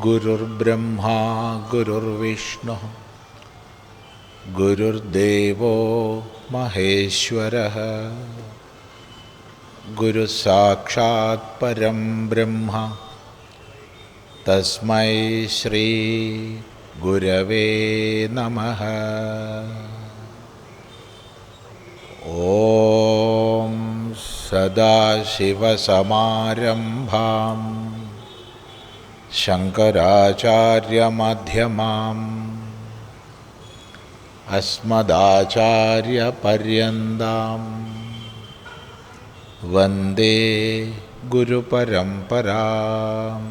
ഗുരുർബ്രഹ്മാ ഗുരുർവിഷ്ണു ഗുരുർദേവോ മഹേശ്വരഃ ഗുരുസാക്ഷാത് പരം ബ്രഹ്മ തസ്മൈ ശ്രീ ഗുരവേ നമഃ. ഓം സദാശിവസമാരംഭാം ശങ്കരാചാര്യമധ്യമാം അസ്മദാചാര്യപര്യന്താം വന്ദേ ഗുരുപരമ്പരാം.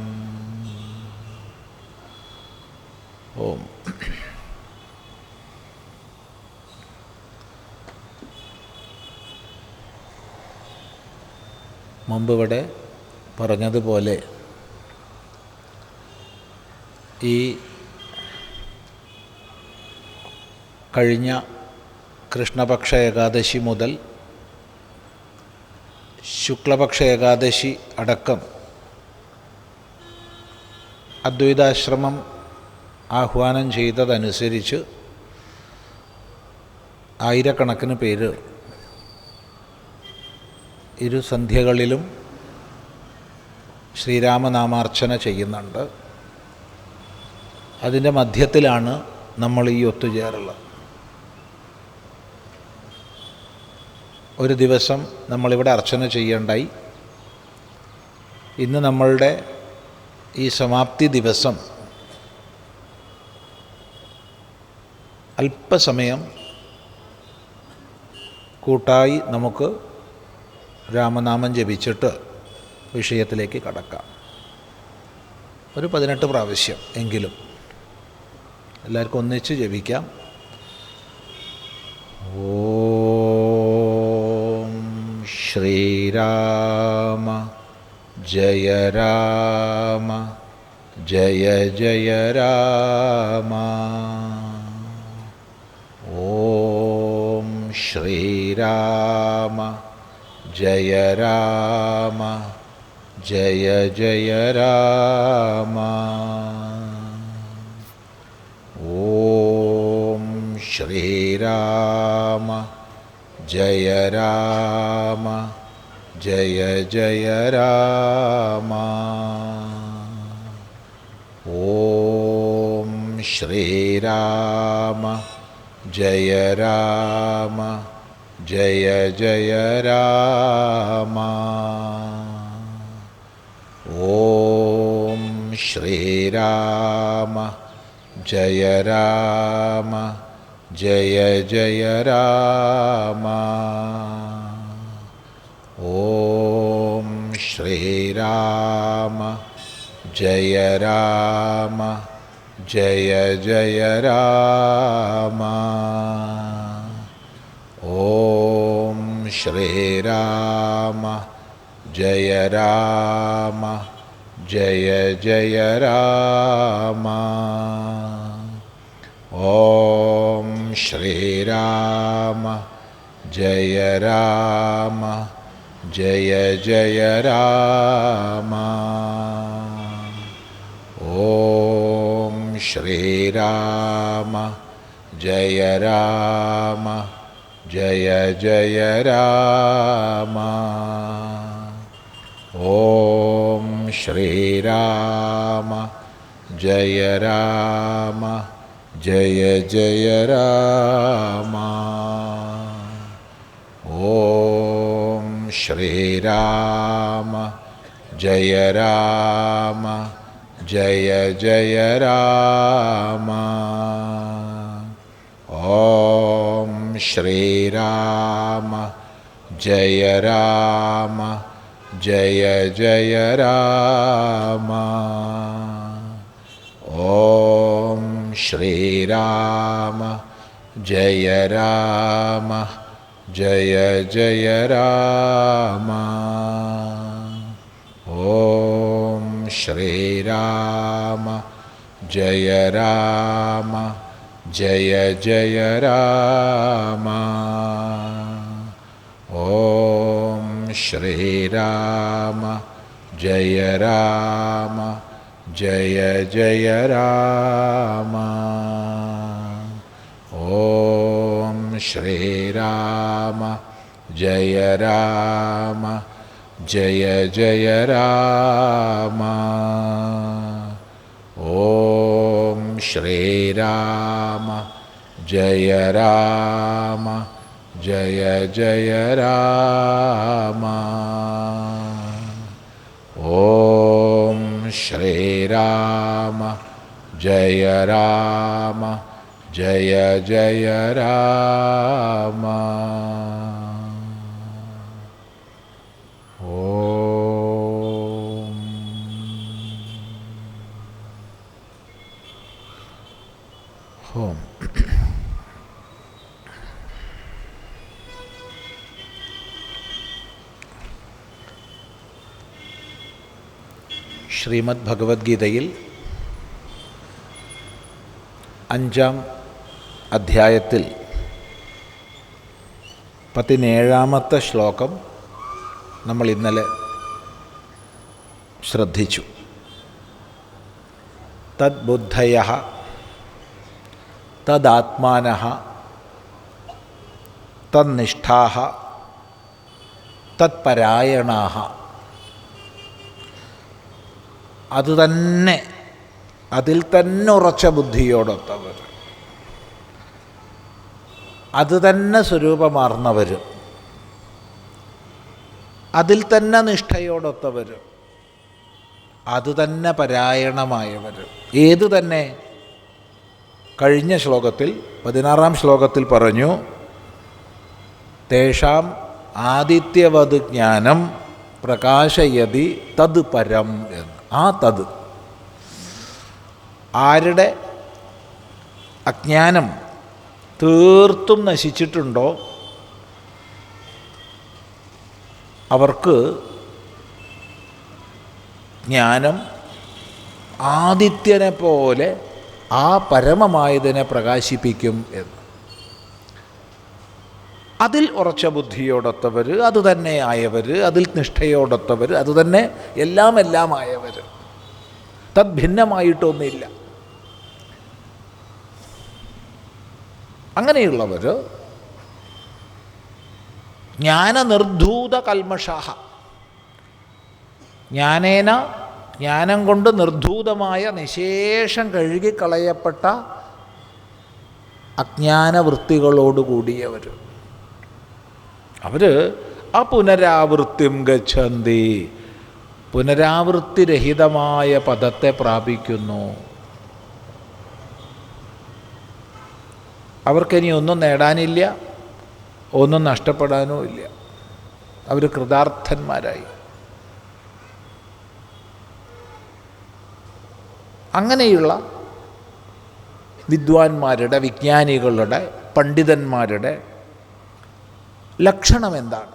ഓം. മുമ്പ് ഇവിടെ പറഞ്ഞതുപോലെ ഈ കഴിഞ്ഞ കൃഷ്ണപക്ഷ ഏകാദശി മുതൽ ശുക്ലപക്ഷ ഏകാദശി അടക്കം അദ്വൈതാശ്രമം ആഹ്വാനം ചെയ്തതനുസരിച്ച് ആയിരക്കണക്കിന് പേര് ഇരു സന്ധ്യകളിലും ശ്രീരാമനാമാർച്ചന ചെയ്യുന്നുണ്ട്. അതിൻ്റെ മധ്യത്തിലാണ് നമ്മൾ ഈ ഒത്തുചേരുള്ളത്. ഒരു ദിവസം നമ്മളിവിടെ അർച്ചന ചെയ്യേണ്ടായി. ഇന്ന് നമ്മളുടെ ഈ സമാപ്തി ദിവസം അല്പസമയം കൂട്ടായി നമുക്ക് രാമനാമം ജപിച്ചിട്ട് വിഷയത്തിലേക്ക് കടക്കാം. ഒരു 18 പ്രാവശ്യം എങ്കിലും എല്ലാവർക്കും ഒന്നിച്ച് ജപിക്കാം. ഓം ശ്രീരാമ ജയ രാമ ജയ ജയ രാമ. ഓം ശ്രീരാമ ജയ രാമ ജയ ജയ രാമ. ഓം ശ്രീരാമ ജയ രാമ ജയ ജയ രാമ. ഓം ശ്രീരാമ ജയ രാമ ജയ ജയ രാമ. ഓം ശ്രീരാമ ജയ രാമ ജയ ജയ രാമ. ഓം ശ്രീരാമ ജയ രാമ ജയ ജയ രാമ. ഓം ശ്രീരാമ ജയ രാമ ജയ ജയ രാമ. ഓം ശ്രീരാമ ജയ രാമ ജയ ജയ രാമ. ഓം ശ്രീരാമ ജയ രാമ ജയ ജയ രാമ. ഓം ശ്രീരാമ ജയ രാമ ജയ ജയ രാമ. ഓം ശ്രീരാമ ജയ രാമ ജയ ജയ രാമ. ഓം ശ്രീരാമ ജയ രാമ ജയ ജയ രാമ. ഓം ശ്രീരാമ ജയ രാമ ജയ ജയ രാമ. ഓം ശ്രീരാമ ജയ രാമ ജയ ജയ രാമ. ശ്രീരാമ ജയ രാമ ജയ ജയ രാമ. ഓം ശ്രീരാമ ജയ രാമ ജയ ജയ രാമ. ഓം ശ്രീരാമ ജയ രാമ ജയ ജയ രാമ. ഓം ശ്രീരാമ ജയ രാമ ജയ ജയ രാമ. ഓം ശ്രീമദ് ഭഗവത്ഗീതയിൽ 5-ാം അധ്യായത്തിൽ 17-ാമത്തെ ശ്ലോകം നമ്മൾ ഇന്നലെ ശ്രദ്ധിച്ചു. തദ്ബുദ്ധയഃ തദാത്മാനഃ തന്നിഷ്ഠാഃ തത്പരായണാഃ. അതുതന്നെ, അതിൽ തന്നെ ഉറച്ച ബുദ്ധിയോടൊത്തവർ, അത് തന്നെ സ്വരൂപമാർന്നവർ, അതിൽ തന്നെ നിഷ്ഠയോടൊത്തവർ, അത് തന്നെ പരായണമായവർ. ഏതു തന്നെ? കഴിഞ്ഞ ശ്ലോകത്തിൽ 16-ാം ശ്ലോകത്തിൽ പറഞ്ഞു, തേഷാം ആദിത്യവത് ജ്ഞാനം പ്രകാശയതി തത് പരം എന്ന്. ആ തത്, ആരുടെ അജ്ഞാനം തീർത്തും നശിച്ചിട്ടുണ്ടോ അവർക്ക് ജ്ഞാനം ആദിത്യനെ പോലെ ആ പരമമായതിനെ പ്രകാശിപ്പിക്കും എന്ന്. അതിൽ ഉറച്ച ബുദ്ധിയോടൊത്തവർ, അതുതന്നെ ആയവർ, അതിൽ നിഷ്ഠയോടൊത്തവർ, അതുതന്നെ എല്ലാം ആയവർ, തദ്ഭിന്നമായിട്ടൊന്നുമില്ല. അങ്ങനെയുള്ളവർ ജ്ഞാനനിർധൂത കൽമഷാഹ, ജ്ഞാനം കൊണ്ട് നിർധൂതമായ നിശേഷം കഴുകിക്കളയപ്പെട്ട അജ്ഞാനവൃത്തികളോടുകൂടിയവർ. അവർ അപുനരാവൃത്തിം ഗച്ഛന്തി, പുനരാവൃത്തിരഹിതമായ പദത്തെ പ്രാപിക്കുന്നു. അവർക്കിനി ഒന്നും നേടാനില്ല, ഒന്നും നഷ്ടപ്പെടാനും ഇല്ല. അവർ കൃതാർത്ഥന്മാരായി. അങ്ങനെയുള്ള വിദ്വാൻമാരുടെ, വിജ്ഞാനികളുടെ, പണ്ഡിതന്മാരുടെ ലക്ഷണം എന്താണ്?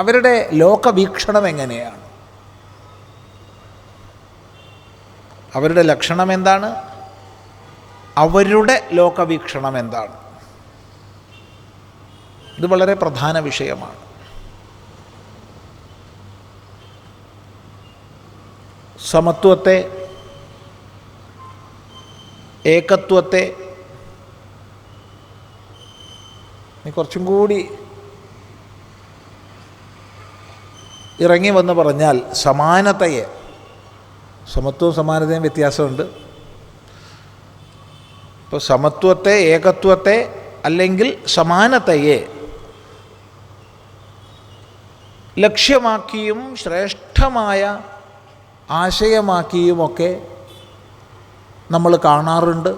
അവരുടെ ലോകവീക്ഷണം എങ്ങനെയാണ്? അവരുടെ ലക്ഷണം എന്താണ്? അവരുടെ ലോകവീക്ഷണം എന്താണ്? ഇത് വളരെ പ്രധാന വിഷയമാണ്. സമത്വത്തെ, ഏകത്വത്തെ കുറച്ചും കൂടി ഇറങ്ങി വന്ന് പറഞ്ഞാൽ സമാനതയെ, സമത്വവും സമാനതയും വ്യത്യാസമുണ്ട്. ഇപ്പോൾ സമത്വത്തെ, ഏകത്വത്തെ അല്ലെങ്കിൽ സമാനതയെ ലക്ഷ്യമാക്കിയും ശ്രേഷ്ഠമായ ആശയമാക്കിയുമൊക്കെ നമ്മൾ കാണാറുണ്ട്.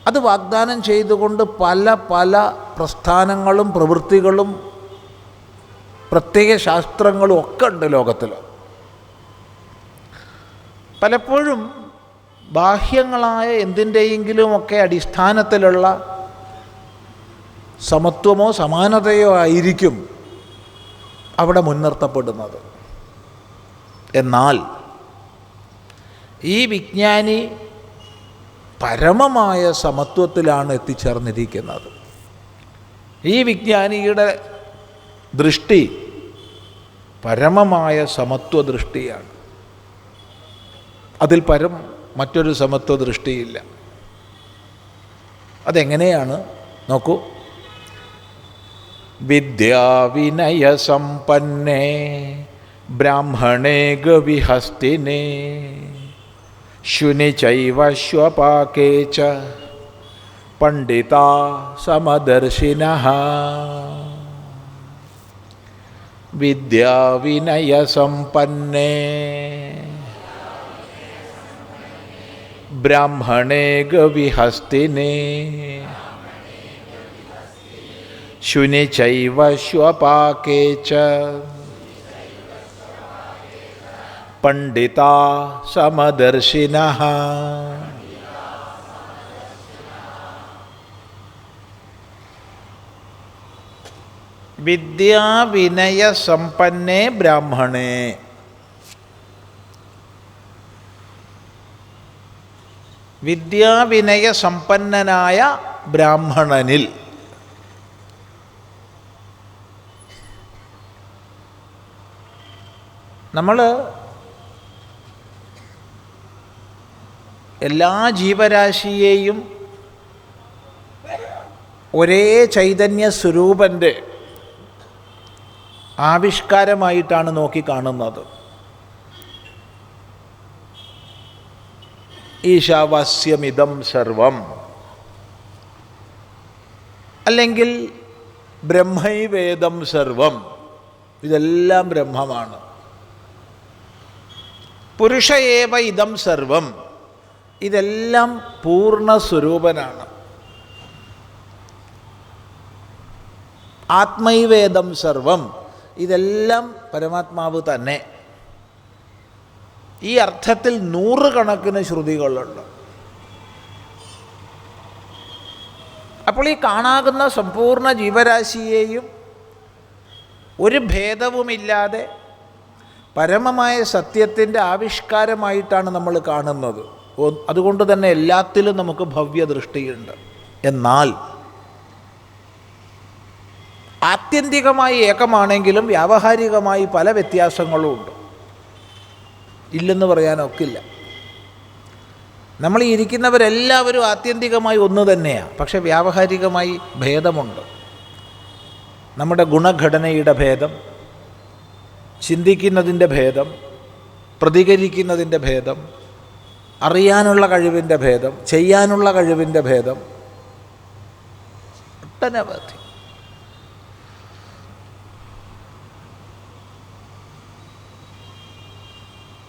അത് വാഗ്ദാനം ചെയ്തുകൊണ്ട് പല പല പ്രസ്ഥാനങ്ങളും പ്രവൃത്തികളും പ്രത്യേക ശാസ്ത്രങ്ങളും ഒക്കെ ഉണ്ട് ലോകത്തിൽ. പലപ്പോഴും ബാഹ്യങ്ങളായ എന്തിൻ്റെയെങ്കിലുമൊക്കെ അടിസ്ഥാനത്തിലുള്ള സമത്വമോ സമാനതയോ ആയിരിക്കും അവിടെ മുൻനിർത്തപ്പെടുന്നത്. എന്നാൽ ഈ വിജ്ഞാനി പരമമായ സമത്വത്തിലാണ് എത്തിച്ചേർന്നിരിക്കുന്നത്. ഈ വിജ്ഞാനിയുടെ ദൃഷ്ടി പരമമായ സമത്വ ദൃഷ്ടിയാണ്. അതിൽ പരം മറ്റൊരു സമത്വ ദൃഷ്ടിയില്ല. അതെങ്ങനെയാണ് നോക്കൂ. വിദ്യാവിനയസമ്പന്നേ ബ്രാഹ്മണേ ഗവിഹസ്തിനേ ശുനി ചൈവ ശ്വപാകേ ച പണ്ഡിതാ സമദർശിനഃ. വിദ്യാവിനയസമ്പന്നേ ബ്രാഹ്മണേ ഗവിഹസ്തിനേ ശുനി ചൈവ ശ്വപാകേ ച പണ്ഡിതാ സമദർശിനഃ. വിദ്യാവിനയസമ്പന്നേ ബ്രാഹ്മണേ. വിദ്യാവിനയസമ്പന്നനായ ബ്രാഹ്മണനിൽ നമ്മൾ എല്ലാ ജീവരാശിയെയും ഒരേ ചൈതന്യ സ്വരൂപൻ്റെ ആവിഷ്കാരമായിട്ടാണ് നോക്കിക്കാണുന്നത്. ഈശാവാസ്യമിദം സർവം, അല്ലെങ്കിൽ ബ്രഹ്മൈവേദം സർവം, ഇതെല്ലാം ബ്രഹ്മമാണ്. പുരുഷ ഏവ ഇദം സർവം, ഇതെല്ലാം പൂർണ്ണ സ്വരൂപനാണ്. ആത്മൈവേദം സർവം, ഇതെല്ലാം പരമാത്മാവ് തന്നെ. ഈ അർത്ഥത്തിൽ നൂറുകണക്കിന് ശ്രുതികളുണ്ട്. അപ്പോൾ ഈ കാണാകുന്ന സമ്പൂർണ്ണ ജീവരാശിയെയും ഒരു ഭേദവുമില്ലാതെ പരമമായ സത്യത്തിൻ്റെ ആവിഷ്കാരമായിട്ടാണ് നമ്മൾ കാണുന്നത്. അതുകൊണ്ട് തന്നെ എല്ലാത്തിലും നമുക്ക് ഭവ്യദൃഷ്ടിയുണ്ട്. എന്നാൽ ആത്യന്തികമായി ഏകമാണെങ്കിലും വ്യാവഹാരികമായി പല വ്യത്യാസങ്ങളും ഉണ്ട്. ഇല്ലെന്ന് പറയാനൊക്കില്ല. നമ്മൾ ഈ ഇരിക്കുന്നവരെല്ലാവരും ആത്യന്തികമായി ഒന്ന് തന്നെയാണ്, പക്ഷെ വ്യാവഹാരികമായി ഭേദമുണ്ട്. നമ്മുടെ ഗുണഘടനയുടെ ഭേദം, ചിന്തിക്കുന്നതിൻ്റെ ഭേദം, പ്രതികരിക്കുന്നതിൻ്റെ ഭേദം, അറിയാനുള്ള കഴിവിൻ്റെ ഭേദം, ചെയ്യാനുള്ള കഴിവിൻ്റെ ഭേദം, ഒട്ടനവധി.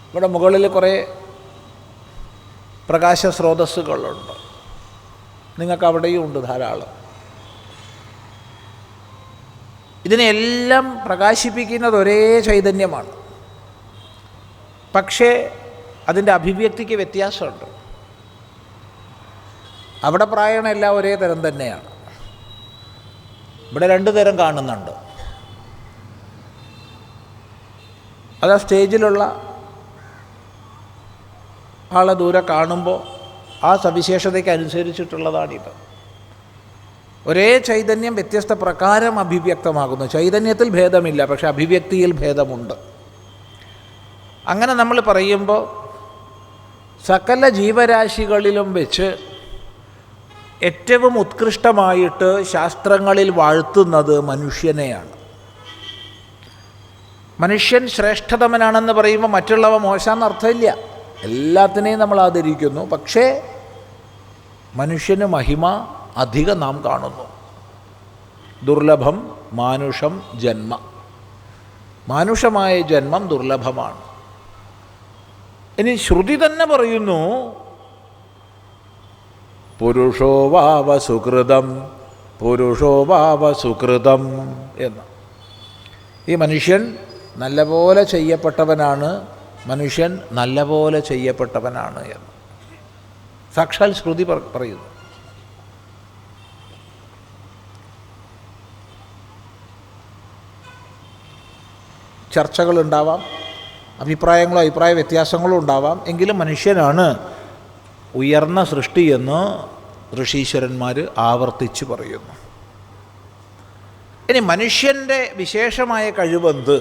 ഇവിടെ മുകളിൽ കുറേ പ്രകാശ സ്രോതസ്സുകളുണ്ട്. നിങ്ങൾക്ക് അവിടെയും ഉണ്ട് ധാരാളം. ഇതിനെല്ലാം പ്രകാശിപ്പിക്കുന്നത് ഒരേ ചൈതന്യമാണ്. പക്ഷേ അതിൻ്റെ അഭിവ്യക്തിക്ക് വ്യത്യാസമുണ്ട്. അവിടെ പ്രായണ എല്ലാം ഒരേ തരം തന്നെയാണ്. ഇവിടെ രണ്ട് തരം കാണുന്നുണ്ട്. അത് ആ സ്റ്റേജിലുള്ള ആളെ ദൂരെ കാണുമ്പോൾ ആ സവിശേഷതയ്ക്ക് അനുസരിച്ചിട്ടുള്ളതാണിത്. ഒരേ ചൈതന്യം വ്യത്യസ്ത പ്രകാരം അഭിവ്യക്തമാകുന്നു. ചൈതന്യത്തിൽ ഭേദമില്ല, പക്ഷെ അഭിവ്യക്തിയിൽ ഭേദമുണ്ട്. അങ്ങനെ നമ്മൾ പറയുമ്പോൾ സകല ജീവരാശികളിലും വെച്ച് ഏറ്റവും ഉത്കൃഷ്ടമായിട്ട് ശാസ്ത്രങ്ങളിൽ വാഴ്ത്തുന്നത് മനുഷ്യനെയാണ്. മനുഷ്യൻ ശ്രേഷ്ഠതമനാണെന്ന് പറയുമ്പോൾ മറ്റുള്ളവ മോശമെന്ന് അർത്ഥമില്ല. എല്ലാത്തിനെയും നമ്മൾ ആദരിക്കുന്നു. പക്ഷേ മനുഷ്യന് മഹിമ അധികം നാം കാണുന്നു. ദുർലഭം മാനുഷം ജന്മ, മാനുഷമായ ജന്മം ദുർലഭമാണ്. ഇനി ശ്രുതി തന്നെ പറയുന്നു പുരുഷോ വാവ സുകൃതം, പുരുഷോ വാവ സുകൃതം എന്ന്. ഈ മനുഷ്യൻ നല്ലപോലെ ചെയ്യപ്പെട്ടവനാണ്, മനുഷ്യൻ നല്ലപോലെ ചെയ്യപ്പെട്ടവനാണ് എന്ന് സാക്ഷാൽ ശ്രുതി പറയുന്നു. ചർച്ചകളുണ്ടാവാം, അഭിപ്രായങ്ങളോ അഭിപ്രായ വ്യത്യാസങ്ങളും ഉണ്ടാവാം. എങ്കിലും മനുഷ്യനാണ് ഉയർന്ന സൃഷ്ടിയെന്ന് ഋഷീശ്വരന്മാർ ആവർത്തിച്ച് പറയുന്നു. ഇനി മനുഷ്യൻ്റെ വിശേഷമായ കഴിവെന്ത്?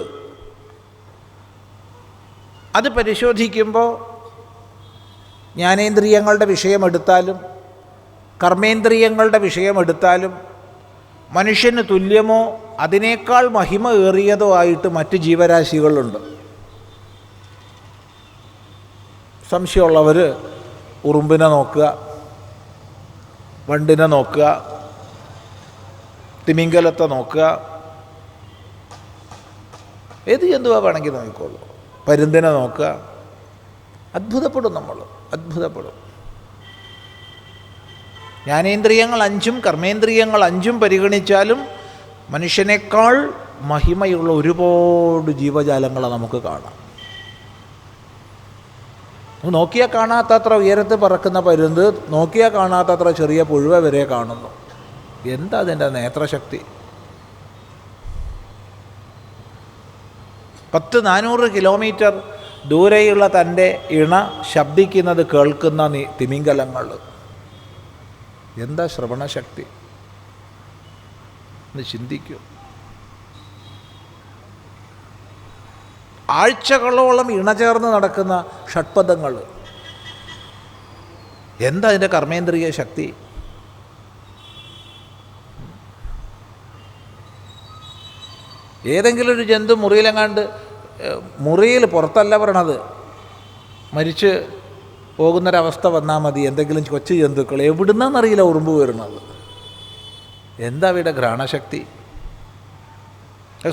അത് പരിശോധിക്കുമ്പോൾ ജ്ഞാനേന്ദ്രിയങ്ങളുടെ വിഷയമെടുത്താലും കർമ്മേന്ദ്രിയങ്ങളുടെ വിഷയമെടുത്താലും മനുഷ്യന് തുല്യമോ അതിനേക്കാൾ മഹിമ ഏറിയതോ ആയിട്ട് മറ്റ് ജീവരാശികളുണ്ട്. സംശയമുള്ളവർ ഉറുമ്പിനെ നോക്കുക, വണ്ടിനെ നോക്കുക, തിമിംഗലത്തെ നോക്കുക, ഏത് ജന്തുവാ വേണമെങ്കിൽ നോക്കിക്കോളൂ, പരുന്തിനെ നോക്കുക. അത്ഭുതപ്പെടും, നമ്മൾ അത്ഭുതപ്പെടും. ജ്ഞാനേന്ദ്രിയങ്ങൾ 5ഉം കർമ്മേന്ദ്രിയങ്ങൾ 5ഉം പരിഗണിച്ചാലും മനുഷ്യനേക്കാൾ മഹിമയുള്ള ഒരുപാട് ജീവജാലങ്ങളെ നമുക്ക് കാണാം. നോക്കിയാൽ കാണാത്തത്ര ഉയരത്ത് പറക്കുന്ന പരുന്ത്, നോക്കിയാൽ കാണാത്തത്ര ചെറിയ പുഴുവ വരെ കാണുന്നു. എന്താ അതിൻ്റെ നേത്രശക്തി? 400 കിലോമീറ്റർ ദൂരെയുള്ള തൻ്റെ ഇണ ശബ്ദിക്കുന്നത് കേൾക്കുന്ന തിമിംഗലങ്ങൾ. എന്താ ശ്രവണശക്തി എന്ന് ചിന്തിക്കൂ. ആഴ്ചകളോളം ഇണചേർന്ന് നടക്കുന്ന ഷഡ്പദങ്ങൾ. എന്താ അതിൻ്റെ കർമ്മേന്ദ്രിയ ശക്തി? ഏതെങ്കിലും ഒരു ജന്തു മുറിയിലെങ്ങാണ്ട്, മുറിയിൽ പുറത്തല്ല പറയണത്, മരിച്ച് പോകുന്നൊരവസ്ഥ വന്നാൽ മതി, എന്തെങ്കിലും കൊച്ചു ജന്തുക്കൾ എവിടുന്നറിയില്ല ഉറുമ്പ് വരുന്നത്. എന്താ അവയുടെ ഘ്രാണശക്തി?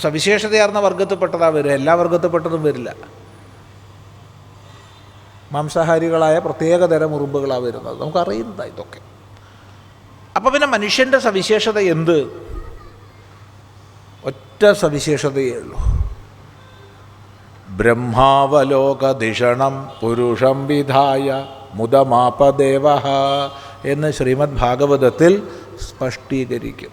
സവിശേഷതയാർന്ന വർഗത്തിൽപ്പെട്ടതാണ് വരിക, എല്ലാ വർഗത്തിൽപ്പെട്ടതും വരില്ല. മാംസാഹാരികളായ പ്രത്യേകതരം ഉറുമ്പുകളാണ് വരുന്നത്, നമുക്കറിയുന്നതാണ് ഇതൊക്കെ. അപ്പോൾ പിന്നെ മനുഷ്യൻ്റെ സവിശേഷത എന്ത്? ഒറ്റ സവിശേഷതയേ ഉള്ളൂ. ബ്രഹ്മാവലോകധിഷണം പുരുഷം വിധായ മുദമാപദേവഃ എന്ന് ശ്രീമദ് ഭാഗവതത്തിൽ സ്പഷ്ടീകരിക്കും.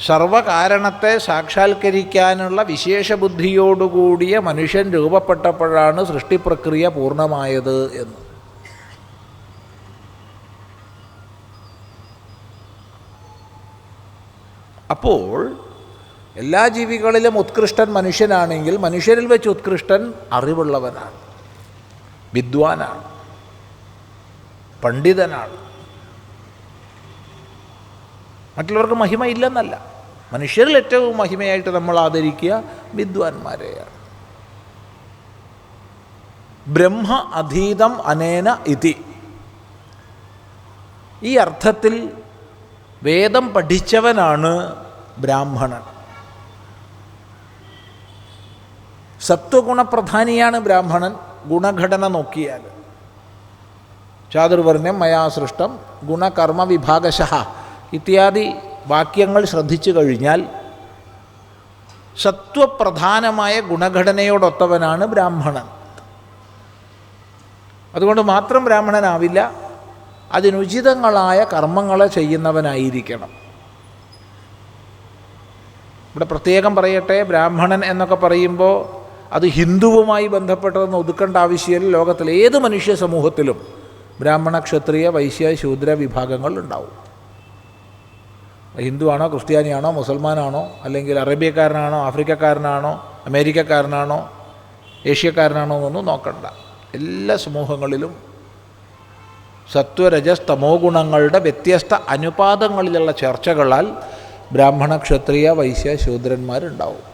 സർവകാരണത്തെ സാക്ഷാത്കരിക്കാനുള്ള വിശേഷ ബുദ്ധിയോടുകൂടിയ മനുഷ്യൻ രൂപപ്പെട്ടപ്പോഴാണ് സൃഷ്ടിപ്രക്രിയ പൂർണ്ണമായത് എന്ന്. അപ്പോൾ എല്ലാ ജീവികളിലും ഉത്കൃഷ്ടൻ മനുഷ്യനാണെങ്കിൽ മനുഷ്യരിൽ വെച്ച് ഉത്കൃഷ്ടൻ അറിവുള്ളവനാണ്, വിദ്വാനാണ്, പണ്ഡിതനാണ്. മറ്റുള്ളവർക്ക് മഹിമ ഇല്ലെന്നല്ല, മനുഷ്യരിൽ ഏറ്റവും മഹിമയായിട്ട് നമ്മൾ ആദരിക്കുക വിദ്വാൻമാരെയാണ്. ബ്രഹ്മ അധീതം അനേന ഇതി. ഈ അർത്ഥത്തിൽ വേദം പഠിച്ചവനാണ് ബ്രാഹ്മണൻ. സത്വഗുണപ്രധാനിയാണ് ബ്രാഹ്മണൻ. ഗുണഘടന നോക്കിയാൽ ചാതുർവർണ്ണ്യം മയാ സൃഷ്ടം ഗുണകർമ്മ വിഭാഗശഃ ഇത്യാദി വാക്യങ്ങൾ ശ്രദ്ധിച്ചു കഴിഞ്ഞാൽ സത്വപ്രധാനമായ ഗുണഘടനയോടൊത്തവനാണ് ബ്രാഹ്മണൻ. അതുകൊണ്ട് മാത്രം ബ്രാഹ്മണനാവില്ല, അതിനുചിതങ്ങളായ കർമ്മങ്ങളെ ചെയ്യുന്നവനായിരിക്കണം. ഇവിടെ പ്രത്യേകം പറയട്ടെ, ബ്രാഹ്മണൻ എന്നൊക്കെ പറയുമ്പോൾ അത് ഹിന്ദുവുമായി ബന്ധപ്പെട്ടതെന്ന് ഒതുക്കേണ്ട ആവശ്യമില്ല. ലോകത്തിലെ ഏത് മനുഷ്യ സമൂഹത്തിലും ബ്രാഹ്മണ, ക്ഷത്രിയ, വൈശ്യ, ശൂദ്ര വിഭാഗങ്ങൾ ഉണ്ടാവും. ഹിന്ദുവാണോ, ക്രിസ്ത്യാനിയാണോ, മുസൽമാനാണോ, അല്ലെങ്കിൽ അറേബ്യക്കാരനാണോ, ആഫ്രിക്കക്കാരനാണോ, അമേരിക്കക്കാരനാണോ, ഏഷ്യക്കാരനാണോ എന്നൊന്നും നോക്കണ്ട. എല്ലാ സമൂഹങ്ങളിലും സത്വരജസ് തമോ ഗുണങ്ങളുടെ വ്യത്യസ്ത അനുപാതങ്ങളിലുള്ള ചർച്ചകളാൽ ബ്രാഹ്മണ, ക്ഷത്രിയ, വൈശ്യ, ശൂദ്രന്മാരുണ്ടാവും.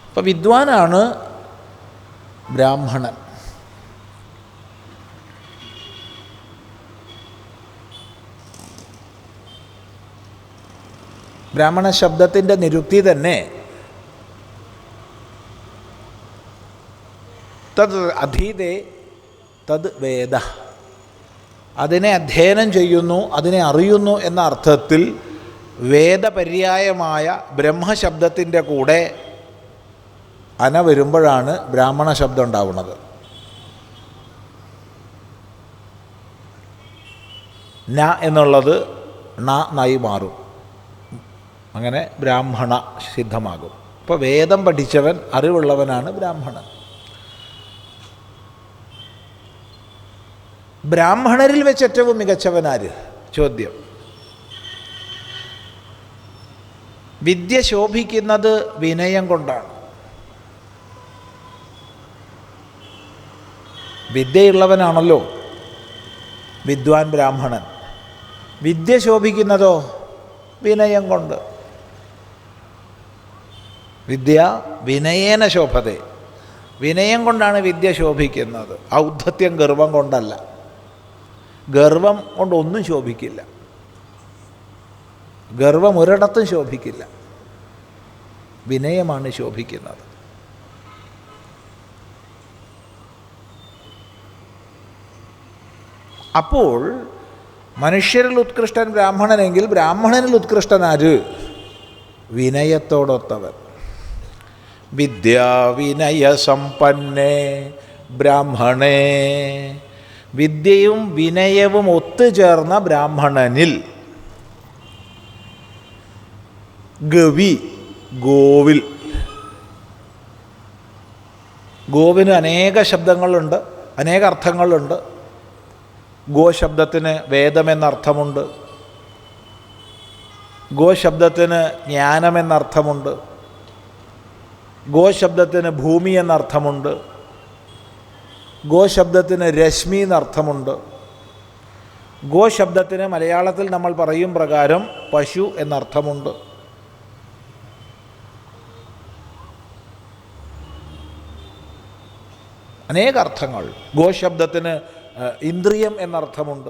അപ്പോൾ വിദ്വാനാണ് ബ്രാഹ്മണൻ. ബ്രാഹ്മണ ശബ്ദത്തിൻ്റെ നിരുക്തി തന്നെ തത് അധീതേ തത് വേദ, അതിനെ അധ്യയനം ചെയ്യുന്നു, അതിനെ അറിയുന്നു എന്ന അർത്ഥത്തിൽ വേദപര്യായമായ ബ്രഹ്മശബ്ദത്തിൻ്റെ കൂടെ അന വരുമ്പോഴാണ് ബ്രാഹ്മണ ശബ്ദം ഉണ്ടാവുന്നത്. ന എന്നുള്ളത് ണ നായി മാറും, അങ്ങനെ ബ്രാഹ്മണ സിദ്ധമാകും. അപ്പോൾ വേദം പഠിച്ചവൻ, അറിവുള്ളവനാണ് ബ്രാഹ്മണൻ. ബ്രാഹ്മണരിൽ വെച്ച് ഏറ്റവും മികച്ചവനാര്? ചോദ്യം. വിദ്യ ശോഭിക്കുന്നത് വിനയം കൊണ്ടാണ്. വിദ്യയുള്ളവനാണല്ലോ വിദ്വാൻ ബ്രാഹ്മണൻ. വിദ്യ ശോഭിക്കുന്നതോ വിനയം കൊണ്ട്. വിദ്യ വിനയേന ശോഭതേ. വിനയം കൊണ്ടാണ് വിദ്യ ശോഭിക്കുന്നത്. ഔദ്ധത്യം ഗർവം കൊണ്ടല്ല. ഗർവം കൊണ്ടൊന്നും ശോഭിക്കില്ല. ഗർവം ഒരിടത്തും ശോഭിക്കില്ല. വിനയമാണ് ശോഭിക്കുന്നത്. അപ്പോൾ മനുഷ്യരിൽ ഉത്കൃഷ്ടൻ ബ്രാഹ്മണനെങ്കിൽ ബ്രാഹ്മണനിൽ ഉത്കൃഷ്ടനാര്? വിനയത്തോടൊത്തവൻ. വിദ്യാവിനയസമ്പന്നേ ബ്രാഹ്മണേ. വിദ്യയും വിനയവും ഒത്തുചേർന്ന ബ്രാഹ്മണനിൽ. ഗവി, ഗോവിൽ. ഗോവിന് അനേക ശബ്ദങ്ങളുണ്ട്, അനേക അർത്ഥങ്ങളുണ്ട്. ഗോശബ്ദത്തിന് വേദമെന്നർത്ഥമുണ്ട്. ഗോശബ്ദത്തിന് ജ്ഞാനമെന്നർത്ഥമുണ്ട്. ഗോശബ്ദത്തിന് ഭൂമി എന്നർത്ഥമുണ്ട്. ഗോശബ്ദത്തിന് രശ്മി എന്നർത്ഥമുണ്ട്. ഗോശബ്ദത്തിന് മലയാളത്തിൽ നമ്മൾ പറയും പ്രകാരം പശു എന്നർത്ഥമുണ്ട്. അനേക അർത്ഥങ്ങൾ. ഗോശബ്ദത്തിന് ഇന്ദ്രിയം എന്നർത്ഥമുണ്ട്.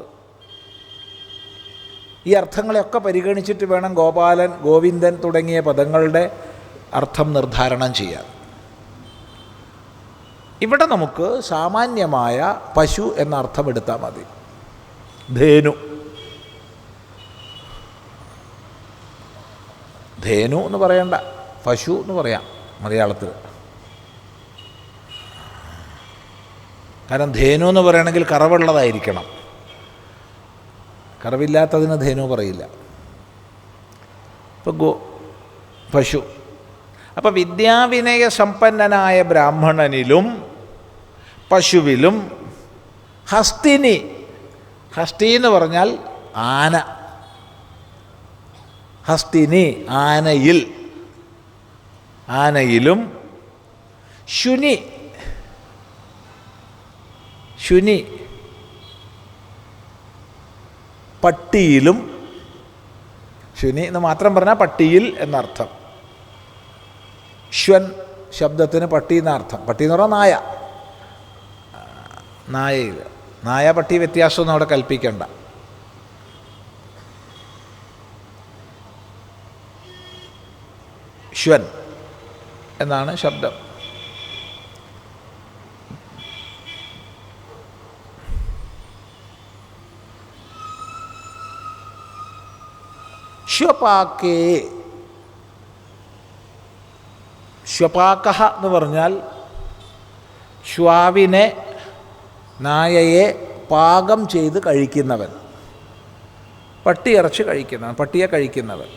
ഈ അർത്ഥങ്ങളെയൊക്കെ പരിഗണിച്ചിട്ട് വേണം ഗോപാലൻ, ഗോവിന്ദൻ തുടങ്ങിയ പദങ്ങളുടെ അർത്ഥം നിർദ്ധാരണം ചെയ്യാൻ. ഇവിടെ നമുക്ക് സാമാന്യമായ പശു എന്ന അർത്ഥം എടുത്താൽ മതി. ധേനു. ധേനു എന്ന് പറയണ്ട, പശു എന്ന് പറയാം മലയാളത്തിൽ. കാരണം ധേനു എന്ന് പറയണമെങ്കിൽ കറവുള്ളതായിരിക്കണം. കറവില്ലാത്തതിന് ധേനു പറയില്ല. ഇപ്പോൾ പശു. അപ്പോൾ വിദ്യാവിനയ സമ്പന്നനായ ബ്രാഹ്മണനിലും പശുവിലും ഹസ്തിനി. ഹസ്തി എന്ന് പറഞ്ഞാൽ ആന. ഹസ്തിനി ആനയിൽ. ആനയിലും ശുനി. ശുനി പട്ടിയിലും. ശുനി എന്ന് മാത്രം പറഞ്ഞാൽ പട്ടിയിൽ എന്നർത്ഥം. ശ്വൻ ശബ്ദത്തിന് പട്ടി എന്നർത്ഥം. പട്ടി എന്ന് പറഞ്ഞാൽ നായ. നായയിൽ. നായ പട്ടി വ്യത്യാസമൊന്നും അവിടെ കൽപ്പിക്കണ്ട. ശ്വൻ എന്നാണ് ശബ്ദം. ശ്വപാക്കേ. ശ്വപാകഃ എന്ന് പറഞ്ഞാൽ ശ്വാവിനെ, നായയെ പാകം ചെയ്ത് കഴിക്കുന്നവൻ. പട്ടിയിറച്ചി കഴിക്കുന്നവൻ, പട്ടിയെ കഴിക്കുന്നവൻ.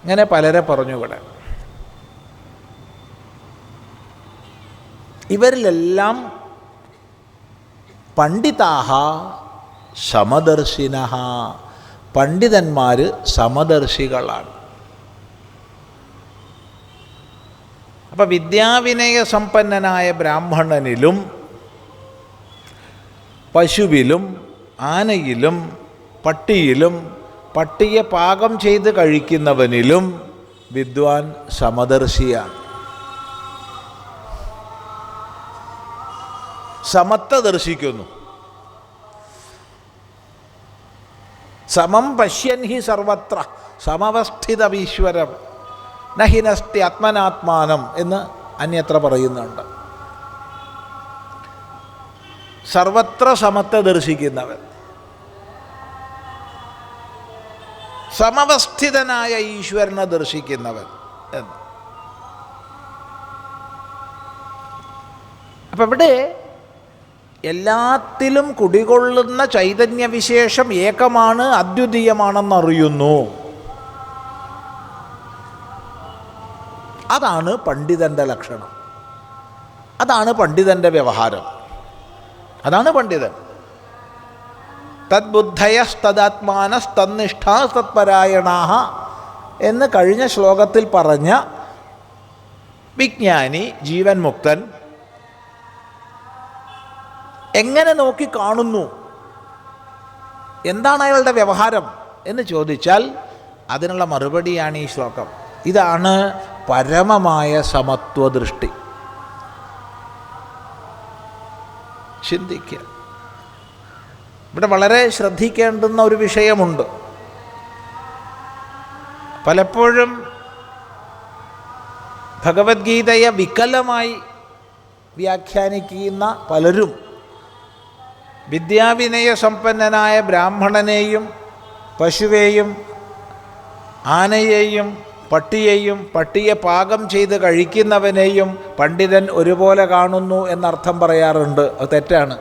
ഇങ്ങനെ പലരെ പറഞ്ഞു ഇവിടെ. ഇവരിലെല്ലാം പണ്ഡിതാഹ സമദർശിനഃ. പണ്ഡിതന്മാർ സമദർശികളാണ്. അപ്പം വിദ്യാവിനയ സമ്പന്നനായ ബ്രാഹ്മണനിലും പശുവിലും ആനയിലും പട്ടിയിലും പട്ടിയെ പാകം ചെയ്ത് കഴിക്കുന്നവനിലും വിദ്വാൻ സമദർശിയാണ്. സമത്തെ ദർശിക്കുന്നു. സമം പശ്യൻ ഹി സർവത്ര സമവസ്ഥിതമീശ്വരം നഹിനസ്തി ആത്മനാത്മാനം എന്ന് അന്യത്ര പറയുന്നുണ്ട്. സർവത്ര സമത്തെ ദർശിക്കുന്നവൻ, സമവസ്ഥിതനായ ഈശ്വരനെ ദർശിക്കുന്നവൻ എന്ന്. അപ്പം ഇവിടെ എല്ലാത്തിലും കുടികൊള്ളുന്ന ചൈതന്യവിശേഷം ഏകമാണ്, അദ്വിതീയമാണെന്നറിയുന്നു. അതാണ് പണ്ഡിതൻ്റെ ലക്ഷണം. അതാണ് പണ്ഡിതൻ്റെ വ്യവഹാരം. അതാണ് പണ്ഡിതൻ. തദ്ബുദ്ധയസ്തദാത്മാനസ്തന്നിഷ്ഠാസ്തത്പരായണാഹ എന്ന് കഴിഞ്ഞ ശ്ലോകത്തിൽ പറഞ്ഞ വിജ്ഞാനി, ജീവൻ മുക്തൻ എങ്ങനെ നോക്കി കാണുന്നു, എന്താണ് അയാളുടെ വ്യവഹാരം എന്ന് ചോദിച്ചാൽ അതിനുള്ള മറുപടിയാണ് ഈ ശ്ലോകം. ഇതാണ് പരമമായ സമത്വദൃഷ്ടി. ചിന്തിക്കുക. ഇവിടെ വളരെ ശ്രദ്ധിക്കേണ്ടുന്ന ഒരു വിഷയമുണ്ട്. പലപ്പോഴും ഭഗവത്ഗീതയെ വികലമായി വ്യാഖ്യാനിക്കുന്ന പലരും വിദ്യാവിനയ സമ്പന്നനായ ബ്രാഹ്മണനെയും പശുവേയും ആനയെയും പട്ടിയെയും പട്ടിയെ പാകം ചെയ്ത് കഴിക്കുന്നവനെയും പണ്ഡിതൻ ഒരുപോലെ കാണുന്നു എന്നർത്ഥം പറയാറുണ്ട്. അത് തെറ്റാണ്.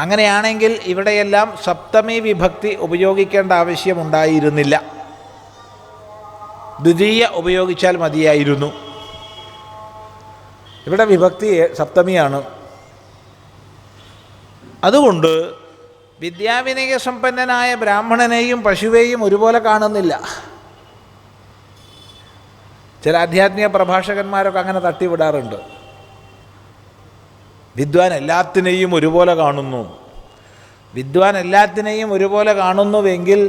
അങ്ങനെയാണെങ്കിൽ ഇവിടെയെല്ലാം സപ്തമി വിഭക്തി ഉപയോഗിക്കേണ്ട ആവശ്യമുണ്ടായിരുന്നില്ല. ദ്വിതീയ ഉപയോഗിച്ചാൽ മതിയായിരുന്നു. ഇവിടെ വിഭക്തി സപ്തമിയാണ്. അതുകൊണ്ട് വിദ്യാവിനയ സമ്പന്നനായ ബ്രാഹ്മണനെയും പശുവേയും ഒരുപോലെ കാണുന്നില്ല. ചില ആധ്യാത്മിക പ്രഭാഷകന്മാരൊക്കെ അങ്ങനെ തട്ടിവിടാറുണ്ട്. വിദ്വാൻ എല്ലാത്തിനെയും ഒരുപോലെ കാണുന്നു. വിദ്വാൻ എല്ലാത്തിനെയും ഒരുപോലെ കാണുന്നുവെങ്കിൽ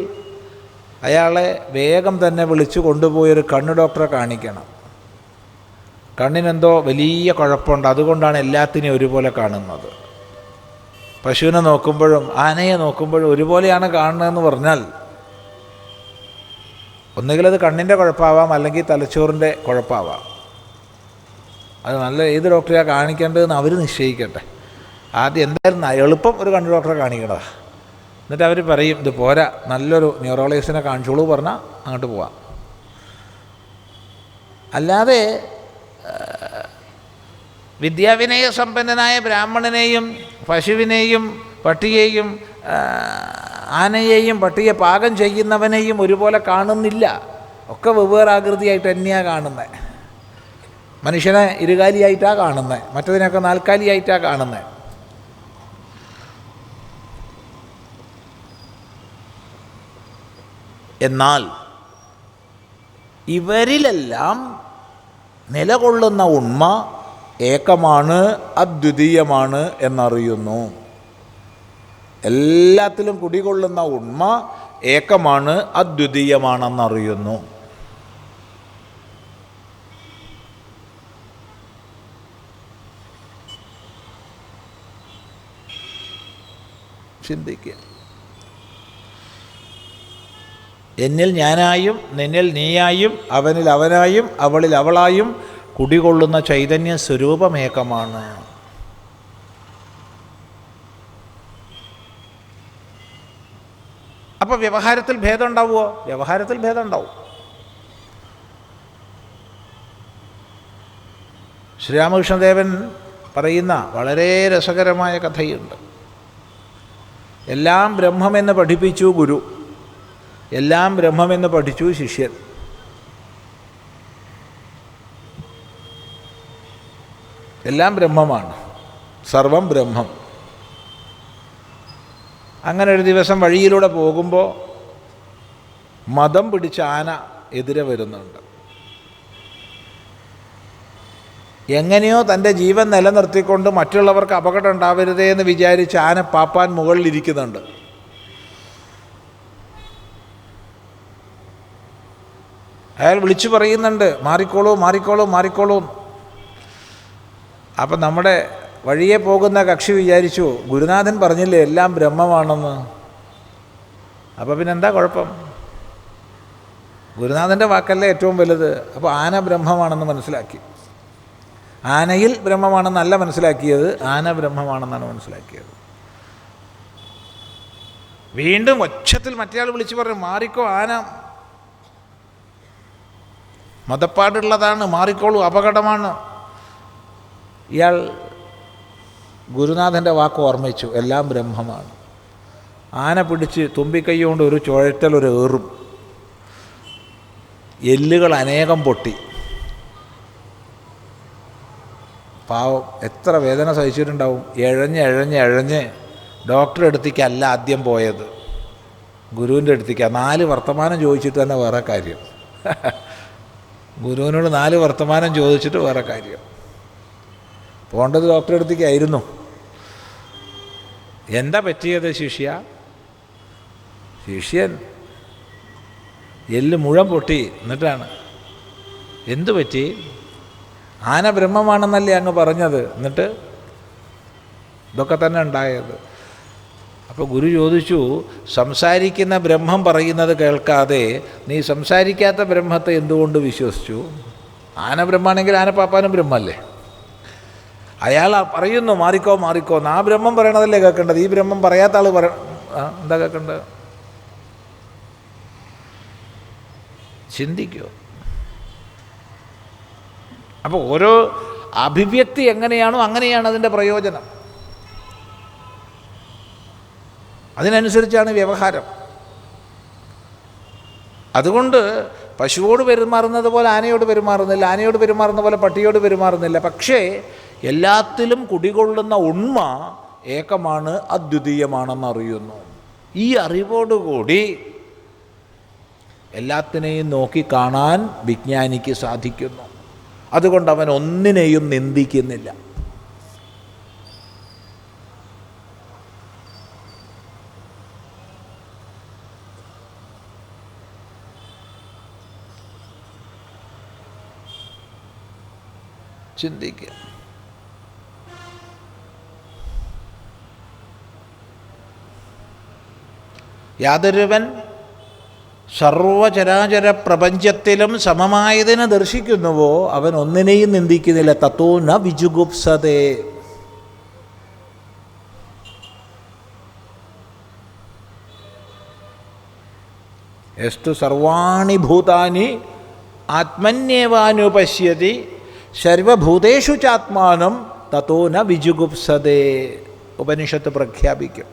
അയാളെ വേഗം തന്നെ വിളിച്ചു കൊണ്ടുപോയൊരു കണ്ണ് ഡോക്ടറെ കാണിക്കണം. കണ്ണിനെന്തോ വലിയ കുഴപ്പമുണ്ട്, അതുകൊണ്ടാണ് എല്ലാത്തിനെയും ഒരുപോലെ കാണുന്നത്. പശുവിനെ നോക്കുമ്പോഴും ആനയെ നോക്കുമ്പോഴും ഒരുപോലെയാണ് കാണുന്നതെന്ന് പറഞ്ഞാൽ ഒന്നുകിൽ അത് കണ്ണിൻ്റെ കുഴപ്പമാവാം, അല്ലെങ്കിൽ തലച്ചോറിൻ്റെ കുഴപ്പമാവാം. അത് നല്ല ഏത് ഡോക്ടറെയാണ് കാണിക്കേണ്ടതെന്ന് അവർ നിശ്ചയിക്കട്ടെ. ആദ്യം എന്തായിരുന്നു എളുപ്പം ഒരു കണ്ണ് ഡോക്ടറെ കാണിക്കണതാ. എന്നിട്ട് അവർ പറയും ഇത് പോരാ, നല്ലൊരു ന്യൂറോളജിസ്റ്റിനെ കാണിച്ചോളൂ പറഞ്ഞാൽ അങ്ങോട്ട് പോവാം. അല്ലാതെ വിദ്യാവിനയ സമ്പന്നനായ ബ്രാഹ്മണനെയും പശുവിനെയും പട്ടിയെയും ആനയെയും പട്ടിയെ പാകം ചെയ്യുന്നവനെയും ഒരുപോലെ കാണുന്നില്ല. ഒക്കെ വെവ്വേറാകൃതിയായിട്ട് തന്നെയാണ് കാണുന്നത്. മനുഷ്യനെ ഇരുകാലിയായിട്ടാണ് കാണുന്നത്, മറ്റതിനൊക്കെ നാൽക്കാലിയായിട്ടാണ് കാണുന്നത്. എന്നാൽ ഇവരിലെല്ലാം നിലകൊള്ളുന്ന ഉണ്മ ഏകമാണ്, അദ്വിതീയമാണ് എന്നറിയുന്നു. എല്ലാത്തിലും കുടികൊള്ളുന്ന ഉണ്മ ഏകമാണ്, അദ്വിതീയമാണെന്നറിയുന്നു. ചിന്തിക്കുക. എന്നിൽ ഞാനായും നിന്നിൽ നീയായും അവനിൽ അവനായും അവളിൽ അവളായും കുടികൊള്ളുന്ന ചൈതന്യ സ്വരൂപമേകമാണ്. അപ്പോൾ വ്യവഹാരത്തിൽ ഭേദം ഉണ്ടാവുമോ? വ്യവഹാരത്തിൽ ഭേദം ഉണ്ടാവും. ശ്രീരാമകൃഷ്ണദേവൻ പറയുന്ന വളരെ രസകരമായ കഥയുണ്ട്. എല്ലാം ബ്രഹ്മമെന്ന് പഠിപ്പിച്ചു ഗുരു, എല്ലാം ബ്രഹ്മമെന്ന് പഠിച്ചു ശിഷ്യൻ. എല്ലാം ബ്രഹ്മമാണ്, സർവം ബ്രഹ്മം. അങ്ങനെ ഒരു ദിവസം വഴിയിലൂടെ പോകുമ്പോൾ മദം പിടിച്ച ആന എതിരെ വരുന്നുണ്ട്. എങ്ങനെയോ തൻ്റെ ജീവൻ നിലനിർത്തിക്കൊണ്ട് മറ്റുള്ളവർക്ക് അപകടം ഉണ്ടാവരുതേ എന്ന് വിചാരിച്ച് ആന പാപ്പാൻ മുകളിലിരിക്കുന്നുണ്ട്. അയാൾ വിളിച്ചു പറയുന്നുണ്ട്, മാറിക്കോളൂ മാറിക്കോളൂ മാറിക്കോളൂ. അപ്പം നമ്മുടെ വഴിയെ പോകുന്ന കക്ഷി വിചാരിച്ചു, ഗുരുനാഥൻ പറഞ്ഞില്ലേ എല്ലാം ബ്രഹ്മമാണെന്ന്. അപ്പോൾ പിന്നെ എന്താ കുഴപ്പം? ഗുരുനാഥൻ്റെ വാക്കല്ലേ ഏറ്റവും വലുത്. അപ്പോൾ ആന ബ്രഹ്മമാണെന്ന് മനസ്സിലാക്കി. ആനയിൽ ബ്രഹ്മമാണെന്നല്ല മനസ്സിലാക്കിയത്, ആന ബ്രഹ്മമാണെന്നാണ് മനസ്സിലാക്കിയത്. വീണ്ടും ഒച്ചത്തിൽ മറ്റേയാൾ വിളിച്ചു പറഞ്ഞു, മാറിക്കോ ആന മതപ്പാടുള്ളതാണ്, മാറിക്കോളൂ, അപകടമാണ്. ഇയാൾ ഗുരുനാഥൻ്റെ വാക്ക് ഓർമ്മിച്ചു, എല്ലാം ബ്രഹ്മമാണ്. ആന പിടിച്ച് തുമ്പിക്കൈ കൊണ്ട് ഒരു ചുഴറ്റൽ, ഒരു ഏറും, എല്ലുകൾ അനേകം പൊട്ടി. പാവം എത്ര വേദന സഹിച്ചിട്ടുണ്ടാവും. എഴഞ്ഞ് എഴഞ്ഞ് എഴഞ്ഞ് ഡോക്ടറുടെ അടുത്തേക്കല്ല ആദ്യം പോയത്, ഗുരുവിൻ്റെ അടുത്തേക്കാണ്. 4 വർത്തമാനം ചോദിച്ചിട്ട് തന്നെ വേറെ കാര്യം. ഗുരുവിനോട് 4 വർത്തമാനം ചോദിച്ചിട്ട് വേറെ കാര്യം. പോകേണ്ടത് ഡോക്ടറുടെ അടുത്തേക്കായിരുന്നു. എന്താ പറ്റിയത് ശിഷ്യൻ എല്ല് മുഴുവൻ പൊട്ടി. എന്നിട്ടാണ് എന്തു പറ്റി? ആന ബ്രഹ്മമാണെന്നല്ലേ അങ്ങ് പറഞ്ഞത്, എന്നിട്ട് ഇതൊക്കെ തന്നെ ഉണ്ടായത്. അപ്പോൾ ഗുരു ചോദിച്ചു, സംസാരിക്കുന്ന ബ്രഹ്മം പറയുന്നത് കേൾക്കാതെ നീ സംസാരിക്കാത്ത ബ്രഹ്മത്തെ എന്തുകൊണ്ട് വിശ്വസിച്ചു? ആന ബ്രഹ്മാണെങ്കിൽ ആനപ്പാപ്പാനും ബ്രഹ്മല്ലേ? അയാൾ പറയുന്നു മാറിക്കോ മാറിക്കോ, ആ ബ്രഹ്മം പറയണതല്ലേ കേൾക്കേണ്ടത്, ഈ ബ്രഹ്മം പറയാത്ത ആൾ എന്താ കേൾക്കേണ്ടത്? ചിന്തിക്കോ. അപ്പോൾ ഓരോ അഭിവ്യക്തി എങ്ങനെയാണോ അങ്ങനെയാണ് അതിൻ്റെ പ്രയോജനം. അതിനനുസരിച്ചാണ് വ്യവഹാരം. അതുകൊണ്ട് പശുവോട് പെരുമാറുന്നത് പോലെ ആനയോട് പെരുമാറുന്നില്ല, ആനയോട് പെരുമാറുന്ന പോലെ പട്ടിയോട് പെരുമാറുന്നില്ല. പക്ഷേ എല്ലാത്തിലും കുടികൊള്ളുന്ന ഉണ്മ ഏകമാണ്, അദ്വിതീയമാണെന്ന് അറിയുന്നു. ഈ അറിവോടുകൂടി എല്ലാത്തിനെയും നോക്കിക്കാണാൻ വിജ്ഞാനിക്ക് സാധിക്കുന്നു. അതുകൊണ്ട് അവൻ ഒന്നിനെയും നിന്ദിക്കുന്നില്ല. ചിന്തിക്കുക. യാതൊരുവൻ സർവചരാചര പ്രപഞ്ചത്തിലും സമമായതിനെ ദർശിക്കുന്നുവോ അവൻ ഒന്നിനെയും നിന്ദിക്കുന്നില്ല. തത്തോ ന വിജുഗുപ്സതേ. യസ്തു സർവാണി ഭൂതാനി ആത്മന്യേവാനുപശ്യതി സർവഭൂതേഷു ചാത്മാനം തത്തോ ന വിജുഗുപ്സതേ. ഉപനിഷത്ത് പ്രഖ്യാപിക്കും.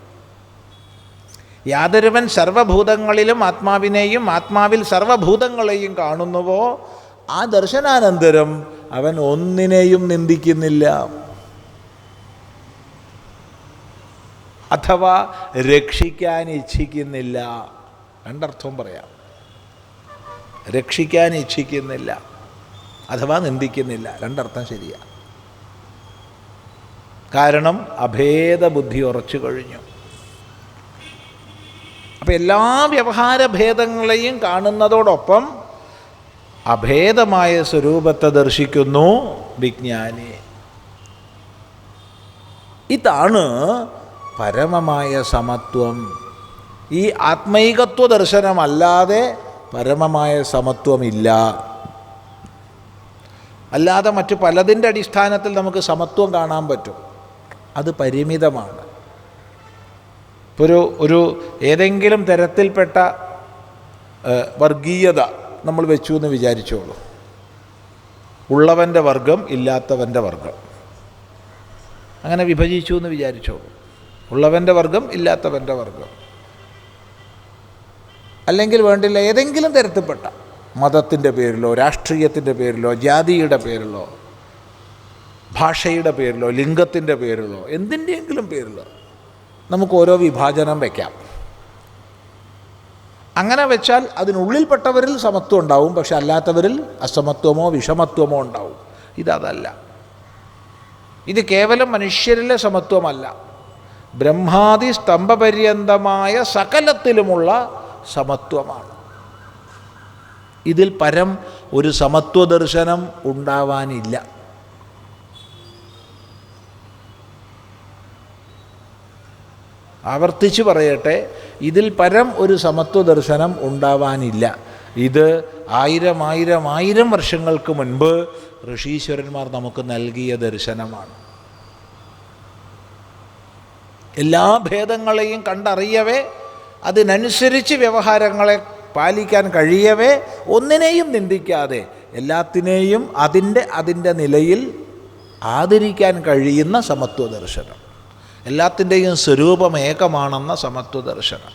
യാതൊരുവൻ സർവഭൂതങ്ങളിലും ആത്മാവിനെയും ആത്മാവിൽ സർവഭൂതങ്ങളെയും കാണുന്നുവോ ആ ദർശനാനന്തരം അവൻ ഒന്നിനെയും നിന്ദിക്കുന്നില്ല, അഥവാ രക്ഷിക്കാൻ ഇച്ഛിക്കുന്നില്ല. രണ്ടർത്ഥവും പറയാം. രക്ഷിക്കാൻ ഇച്ഛിക്കുന്നില്ല അഥവാ നിന്ദിക്കുന്നില്ല, രണ്ടർത്ഥം ശരിയാണ്. കാരണം അഭേദ ബുദ്ധി ഉറച്ചു കഴിഞ്ഞു. അപ്പം എല്ലാ വ്യവഹാരഭേദങ്ങളെയും കാണുന്നതോടൊപ്പം അഭേദമായ സ്വരൂപത്തെ ദർശിക്കുന്നു വിജ്ഞാനി. ഇതാണ് പരമമായ സമത്വം. ഈ ആത്മൈകത്വ ദർശനമല്ലാതെ പരമമായ സമത്വമില്ല. അല്ലാതെ മറ്റു പലതിൻ്റെ അടിസ്ഥാനത്തിൽ നമുക്ക് സമത്വം കാണാൻ പറ്റും, അത് പരിമിതമാണ്. ഇപ്പോൾ ഒരു ഏതെങ്കിലും തരത്തിൽപ്പെട്ട വർഗീയത നമ്മൾ വെച്ചു എന്ന് വിചാരിച്ചോളൂ. ഉള്ളവൻ്റെ വർഗം, ഇല്ലാത്തവൻ്റെ വർഗം, അങ്ങനെ വിഭജിച്ചു എന്ന് വിചാരിച്ചോളൂ. ഉള്ളവൻ്റെ വർഗം, ഇല്ലാത്തവൻ്റെ വർഗം. അല്ലെങ്കിൽ വേണ്ടില്ല ഏതെങ്കിലും തരത്തിൽപ്പെട്ട മതത്തിൻ്റെ പേരിലോ രാഷ്ട്രീയത്തിൻ്റെ പേരിലോ ജാതിയുടെ പേരിലോ ഭാഷയുടെ പേരിലോ ലിംഗത്തിൻ്റെ പേരിലോ എന്തിൻ്റെയെങ്കിലും പേരിലോ നമുക്ക് ഓരോ വിഭാജനം വയ്ക്കാം. അങ്ങനെ വെച്ചാൽ അതിനുള്ളിൽപ്പെട്ടവരിൽ സമത്വം ഉണ്ടാവും, പക്ഷെ അല്ലാത്തവരിൽ അസമത്വമോ വിഷമത്വമോ ഉണ്ടാവും. ഇതല്ല. ഇത് കേവലം മനുഷ്യരിലെ സമത്വമല്ല, ബ്രഹ്മാദി സ്തംഭപര്യന്തമായ സകലത്തിലുമുള്ള സമത്വമാണ്. ഇതിൽ പരം ഒരു സമത്വ ദർശനം ഉണ്ടാവാനില്ല. ആവർത്തിച്ച് പറയട്ടെ, ഇതിൽ പരം ഒരു സമത്വ ദർശനം ഉണ്ടാവാനില്ല. ഇത് ആയിരം വർഷങ്ങൾക്ക് മുൻപ് ഋഷീശ്വരന്മാർ നമുക്ക് നൽകിയ ദർശനമാണ്. എല്ലാ ഭേദങ്ങളെയും കണ്ടറിയവേ അതിനനുസരിച്ച് വ്യവഹാരങ്ങളെ പാലിക്കാൻ കഴിയവേ ഒന്നിനെയും നിന്ദിക്കാതെ എല്ലാത്തിനെയും അതിൻ്റെ നിലയിൽ ആദരിക്കാൻ കഴിയുന്ന സമത്വ ദർശനം, എല്ലാത്തിൻ്റെയും സ്വരൂപം ഏകമാണെന്ന സമത്വ ദർശനം.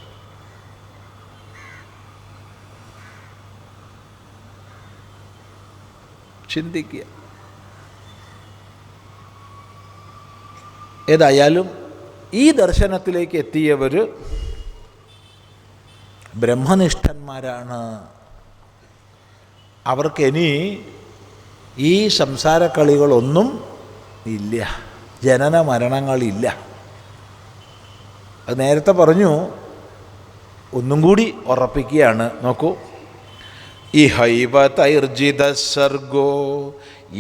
ചിന്തിക്കുക. ഏതായാലും ഈ ദർശനത്തിലേക്ക് എത്തിയവർ ബ്രഹ്മനിഷ്ഠന്മാരാണ്. അവർക്കിനി ഈ സംസാരക്കളികളൊന്നും ഇല്ല, ജനന മരണങ്ങളില്ല. അത് നേരത്തെ പറഞ്ഞു, ഒന്നും കൂടി ഉറപ്പിക്കുകയാണ്. നോക്കൂ, ഇഹൈവ തൈർജിത സർഗോ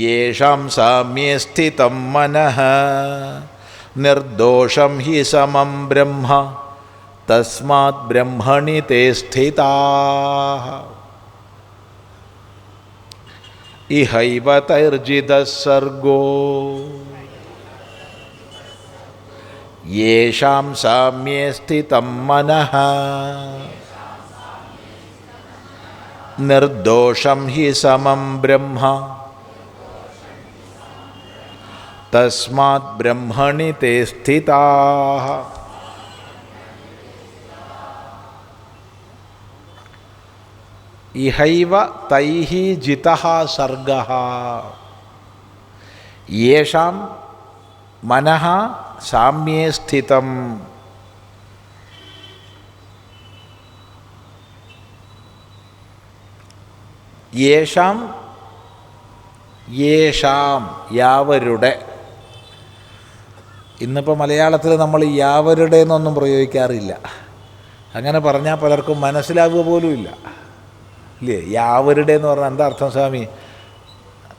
യേഷാം സാമ്യേ സ്ഥിതം മനഃ നിർദോഷം ഹി സമം ബ്രഹ്മ തസ്മാത് ബ്രഹ്മണി തേ സ്ഥിതാഃ. ഇഹൈവ തൈർജിത സർഗോ യേഷാം സാമ്യേ സ്ഥിതം മനഃ നിർദോഷം ഹി സമം ബ്രഹ്മ തസ്മാത് ബ്രഹ്മണി തേ സ്ഥിതാഃ. ഇഹൈവ തൈഹി ജിതഃ സർഗഃ യേഷാം മനഃ സാമ്യേ സ്ഥിതം. യേഷാം യേഷാം യാവരുടെ. ഇന്നിപ്പോൾ മലയാളത്തിൽ നമ്മൾ യാവരുടെ എന്നൊന്നും പ്രയോഗിക്കാറില്ല. അങ്ങനെ പറഞ്ഞാൽ പലർക്കും മനസ്സിലാവുക പോലും ഇല്ല, ഇല്ലേ? യാവരുടെ എന്ന് പറഞ്ഞാൽ എന്താ അർത്ഥം സ്വാമി?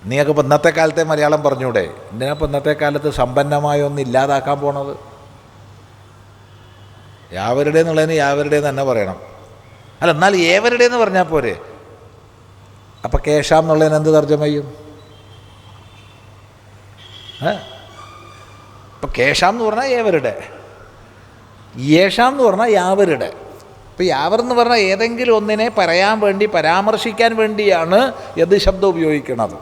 നീയൊക്കെ ഇപ്പം ഇന്നത്തെ കാലത്തെ മലയാളം പറഞ്ഞൂടെ? എന്തിനാ ഇപ്പം ഇന്നത്തെ കാലത്ത് സമ്പന്നമായ ഒന്നും ഇല്ലാതാക്കാൻ പോണത്? യാവരുടെ എന്നുള്ളതിന് യാവരുടെ തന്നെ പറയണം. അല്ല, എന്നാൽ ഏവരുടെ എന്ന് പറഞ്ഞാൽ പോരെ? അപ്പം കേശാം എന്നുള്ളതിന് എന്ത് തർജ്ജമ ചെയ്യും? ഇപ്പം കേശാം എന്ന് പറഞ്ഞാൽ ഏവരുടെ, യേശാം എന്ന് പറഞ്ഞാൽ യാവരുടെ. ഇപ്പം യാവർ എന്ന് പറഞ്ഞാൽ ഏതെങ്കിലും ഒന്നിനെ പറയാൻ വേണ്ടി, പരാമർശിക്കാൻ വേണ്ടിയാണ് യദ് ശബ്ദം ഉപയോഗിക്കുന്നത്.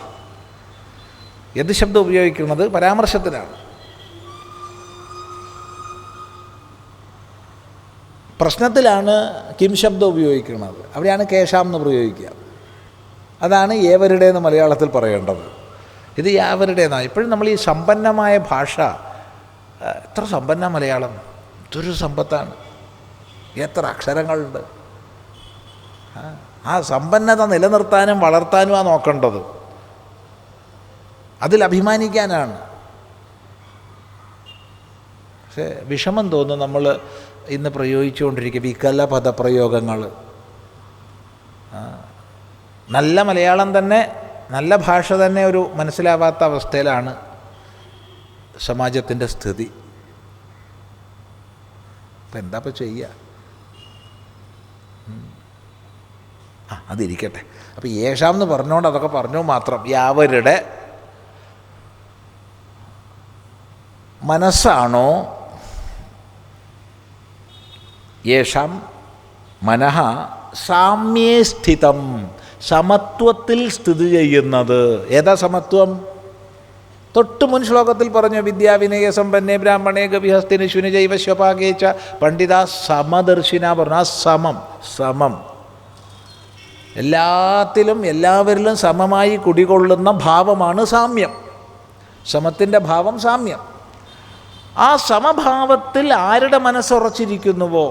യദ് ശബ്ദം ഉപയോഗിക്കുന്നത് പരാമർശത്തിനാണ്. പ്രശ്നത്തിലാണ് കിം ശബ്ദം ഉപയോഗിക്കുന്നത്, അവിടെയാണ് കേശാം എന്ന് പ്രയോഗിക്കുക. അതാണ് ഏവരുടെ എന്ന് മലയാളത്തിൽ പറയേണ്ടത്. ഇത് യാവരുടെ എന്നാണ്. ഇപ്പോഴും നമ്മൾ ഈ സമ്പന്നമായ ഭാഷ, എത്ര സമ്പന്ന മലയാളം, ഇതൊരു സമ്പത്താണ്. എത്ര അക്ഷരങ്ങളുണ്ട്. ആ സമ്പന്നത നിലനിർത്താനും വളർത്താനുമാണ് നോക്കേണ്ടത്. അതിൽ അഭിമാനിക്കാനാണ്. പക്ഷേ വിഷമം തോന്നും നമ്മൾ ഇന്ന് പ്രയോഗിച്ചുകൊണ്ടിരിക്കുക വികല പദപ്രയോഗങ്ങൾ. നല്ല മലയാളം തന്നെ, നല്ല ഭാഷ തന്നെ ഒരു മനസ്സിലാവാത്ത അവസ്ഥയിലാണ് സമാജത്തിൻ്റെ സ്ഥിതി. അപ്പം എന്താ ഇപ്പം ചെയ്യുക? അതിരിക്കട്ടെ. അപ്പം യേശാം എന്ന് പറഞ്ഞുകൊണ്ട് അതൊക്കെ പറഞ്ഞു മാത്രം. യാവരുടെ മനസ്സാണോ, യേശാം മനഃ സാമ്യേ സ്ഥിതം, സമത്വത്തിൽ സ്ഥിതി ചെയ്യുന്നത്. ഏതാ സമത്വം? തൊട്ട് മുൻ ശ്ലോകത്തിൽ പറഞ്ഞു, വിദ്യാവിനയ സമ്പന്നേ ബ്രാഹ്മണേ ഗവിഹസ്തിനി ശുനി ജൈവ സ്വപാകേച്ച പണ്ഡിത സമദർശിന പറഞ്ഞു. ആ സമം, സമം എല്ലാത്തിലും എല്ലാവരിലും സമമായി കുടികൊള്ളുന്ന ഭാവമാണ് സാമ്യം. സമത്തിൻ്റെ ഭാവം സാമ്യം. ആ സമഭാവത്തിൽ ആരുടെ മനസ്സുറച്ചിരിക്കുന്നുവോ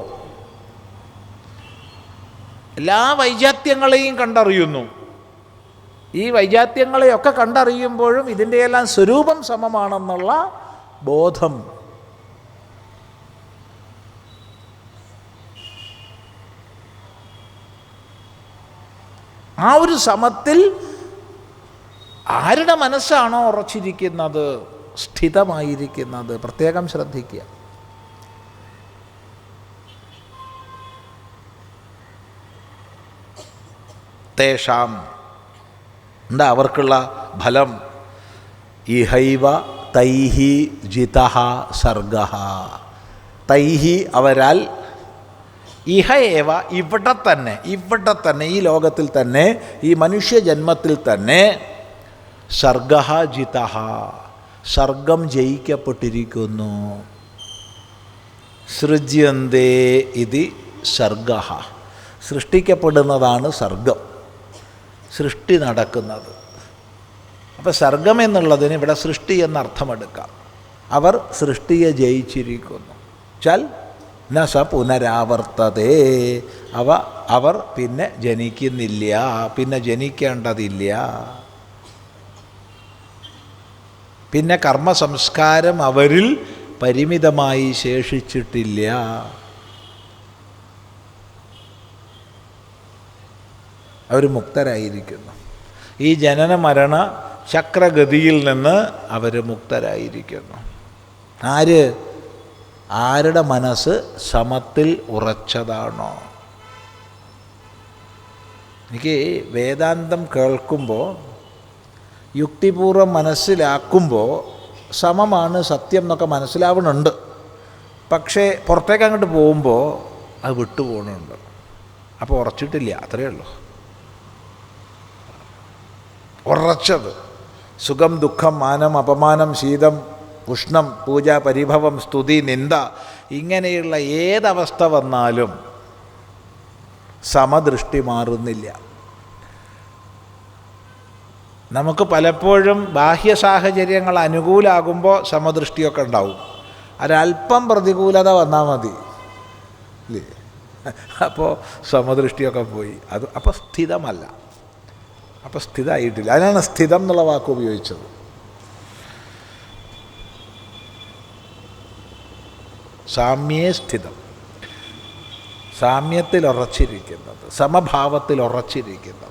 എല്ലാ വൈജാത്യങ്ങളെയും കണ്ടറിയുന്നു. ഈ വൈജാത്യങ്ങളെയൊക്കെ കണ്ടറിയുമ്പോഴും ഇതിൻ്റെയെല്ലാം സ്വരൂപം സമമാണെന്നുള്ള ബോധം. ആ ഒരു സമത്തിൽ ആരുടെ മനസ്സാണോ ഉറച്ചിരിക്കുന്നത്, സ്ഥിതമായിരിക്കുന്നത്, പ്രത്യേകം ശ്രദ്ധിക്കുക. തേഷാം, എന്താ അവർക്കുള്ള ഫലം? ഇഹൈവ തൈഹി ജിതഃ സർഗഃ. തൈഹി അവരാൽ, ഇഹ ഏവ ഇവിടെ തന്നെ ഈ ലോകത്തിൽ തന്നെ, ഈ മനുഷ്യജന്മത്തിൽ തന്നെ, സർഗഃ ജിതഃ, സർഗം ജയിക്കപ്പെട്ടിരിക്കുന്നു. സൃജ്യന്തേ ഇതി സർഗഃ, സൃഷ്ടിക്കപ്പെടുന്നതാണ് സർഗം, സൃഷ്ടി നടക്കുന്നത്. അപ്പോൾ സർഗം എന്നുള്ളതിന് ഇവിടെ സൃഷ്ടി എന്നർത്ഥമെടുക്കാം. അവർ സൃഷ്ടിയെ ജയിച്ചിരിക്കുന്നു. ചോദിച്ചാൽ ന സ പുനരാവർത്തതേ, അവർ പിന്നെ ജനിക്കുന്നില്ല, പിന്നെ ജനിക്കേണ്ടതില്ല. പിന്നെ കർമ്മസംസ്കാരം അവരിൽ പരിമിതമായി ശേഷിച്ചിട്ടില്ല. അവർ മുക്തരായിരിക്കുന്നു. ഈ ജനന മരണ ചക്രഗതിയിൽ നിന്ന് അവർ മുക്തരായിരിക്കുന്നു. ആരുടെ മനസ്സ് സമത്തിൽ ഉറച്ചതാണോ? എനിക്ക് വേദാന്തം കേൾക്കുമ്പോൾ, യുക്തിപൂർവ്വം മനസ്സിലാക്കുമ്പോൾ സമമാണ് സത്യം എന്നൊക്കെ മനസ്സിലാവുന്നുണ്ട്. പക്ഷേ പുറത്തേക്ക് അങ്ങോട്ട് പോകുമ്പോൾ അത് വിട്ടുപോകുന്നുണ്ട്. അപ്പോൾ ഉറച്ചിട്ടില്ല, അത്രയേ ഉള്ളൂ. ഉറച്ചത് സുഖം, ദുഃഖം, മാനം, അപമാനം, ശീതം, ഉഷ്ണം, പൂജ, പരിഭവം, സ്തുതി, നിന്ദ, ഇങ്ങനെയുള്ള ഏതവസ്ഥ വന്നാലും സമദൃഷ്ടി മാറുന്നില്ല. നമുക്ക് പലപ്പോഴും ബാഹ്യ സാഹചര്യങ്ങൾ അനുകൂലമാകുമ്പോൾ സമദൃഷ്ടിയൊക്കെ ഉണ്ടാവും. ഒരല്പം പ്രതികൂലത വന്നാൽ മതി ഇല്ലേ, അപ്പോൾ സമദൃഷ്ടിയൊക്കെ പോയി. അപ്പോൾ സ്ഥിതമല്ല, അപ്പോൾ സ്ഥിതമായിട്ടില്ല. അതിനാണ് സ്ഥിതം എന്നുള്ള വാക്ക് ഉപയോഗിച്ചത്. സാമ്യേ സ്ഥിതം, സാമ്യത്തിൽ ഉറച്ചിരിക്കുന്നത്, സമഭാവത്തിൽ ഉറച്ചിരിക്കുന്നത്.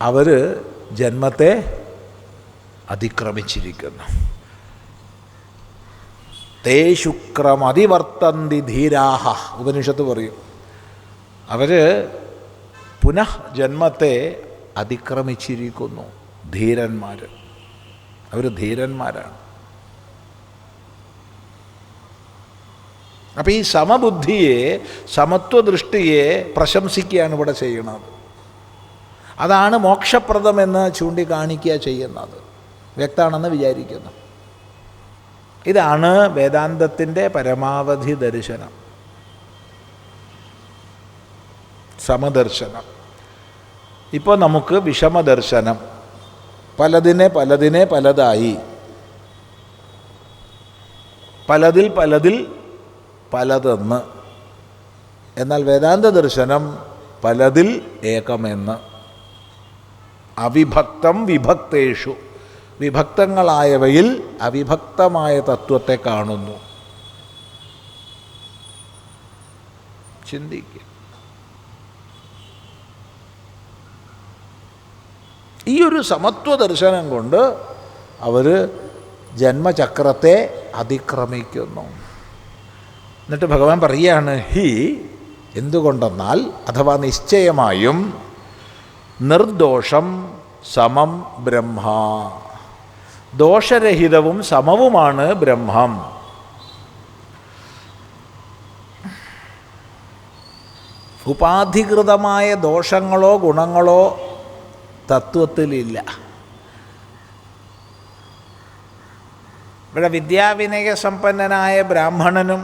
അവർ ജന്മത്തെ അതിക്രമിച്ചിരിക്കുന്നു. തേ ശുക്രമതിവർത്തന്തി ധീരാഹ, ഉപനിഷത്ത് പറയും. അവർ പുനഃ ജന്മത്തെ അതിക്രമിച്ചിരിക്കുന്നു. ധീരന്മാർ, അവർ ധീരന്മാരാണ്. അപ്പോൾ ഈ സമബുദ്ധിയെ, സമത്വദൃഷ്ടിയെ പ്രശംസിക്കുകയാണ് ഇവിടെ ചെയ്യുന്നത്. അതാണ് മോക്ഷപ്രദമെന്ന് ചൂണ്ടിക്കാണിക്കുക ചെയ്യുന്നത്. വ്യക്തമാണെന്ന് വിചാരിക്കുന്നു. ഇതാണ് വേദാന്തത്തിൻ്റെ പരമാവധി ദർശനം, സമദർശനം. ഇപ്പോൾ നമുക്ക് വിഷമദർശനം, പലതിനെ പലതായി, പലതിൽ പലതെന്ന്. എന്നാൽ വേദാന്ത ദർശനം പലതിൽ ഏകമെന്ന്. അവിഭക്തം വിഭക്തേഷു, വിഭക്തങ്ങളായവയിൽ അവിഭക്തമായ തത്വത്തെ കാണുന്നു. ചിന്തിക്കുക. ഈ ഒരു സമത്വ ദർശനം കൊണ്ട് അവർ ജന്മചക്രത്തെ അതിക്രമിക്കുന്നു. എന്നിട്ട് ഭഗവാൻ പറയുകയാണ്, എന്തുകൊണ്ടെന്നാൽ, അഥവാ നിശ്ചയമായും നിർദോഷം സമം ബ്രഹ്മ, ദോഷരഹിതവും സമവുമാണ് ബ്രഹ്മം. ഉപാധികൃതമായ ദോഷങ്ങളോ ഗുണങ്ങളോ തത്വത്തിലില്ല. ഇവിടെ വിദ്യാവിനയ സമ്പന്നനായ ബ്രാഹ്മണനും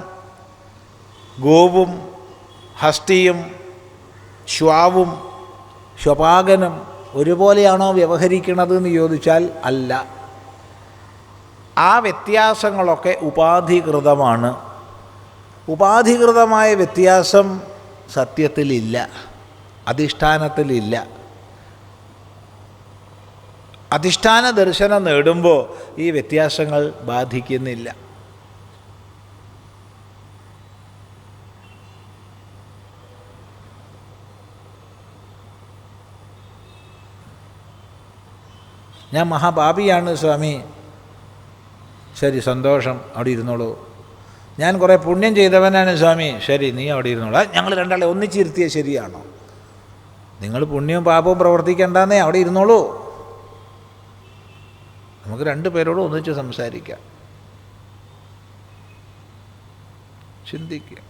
ഗോവും ഹസ്തിയും ശ്വാവും ശ്വപാകനും ഒരുപോലെയാണോ വ്യവഹരിക്കുന്നത് എന്ന് ചോദിച്ചാൽ അല്ല. ആ വ്യത്യാസങ്ങളൊക്കെ ഉപാധികൃതമാണ്. ഉപാധികൃതമായ വ്യത്യാസം സത്യത്തിലില്ല, അധിഷ്ഠാനത്തിലില്ല. അധിഷ്ഠാന ദർശനം നേടുമ്പോൾ ഈ വ്യത്യാസങ്ങൾ ബാധിക്കുന്നില്ല. ഞാൻ മഹാപാപിയാണ് സ്വാമി, ശരി, സന്തോഷം, അവിടെ ഇരുന്നോളൂ. ഞാൻ കുറേ പുണ്യം ചെയ്തവനാണ് സ്വാമി, ശരി, നീ അവിടെ ഇരുന്നോളൂ. ഞങ്ങൾ രണ്ടാളെ ഒന്നിച്ചിരുത്തിയ ശരിയാണോ? നിങ്ങൾ പുണ്യവും പാപവും പ്രവർത്തിക്കേണ്ടെന്നേ, അവിടെ ഇരുന്നോളൂ. നമുക്ക് രണ്ടു പേരോട് ഒന്നിച്ച് സംസാരിക്കാം, ചിന്തിക്കുക.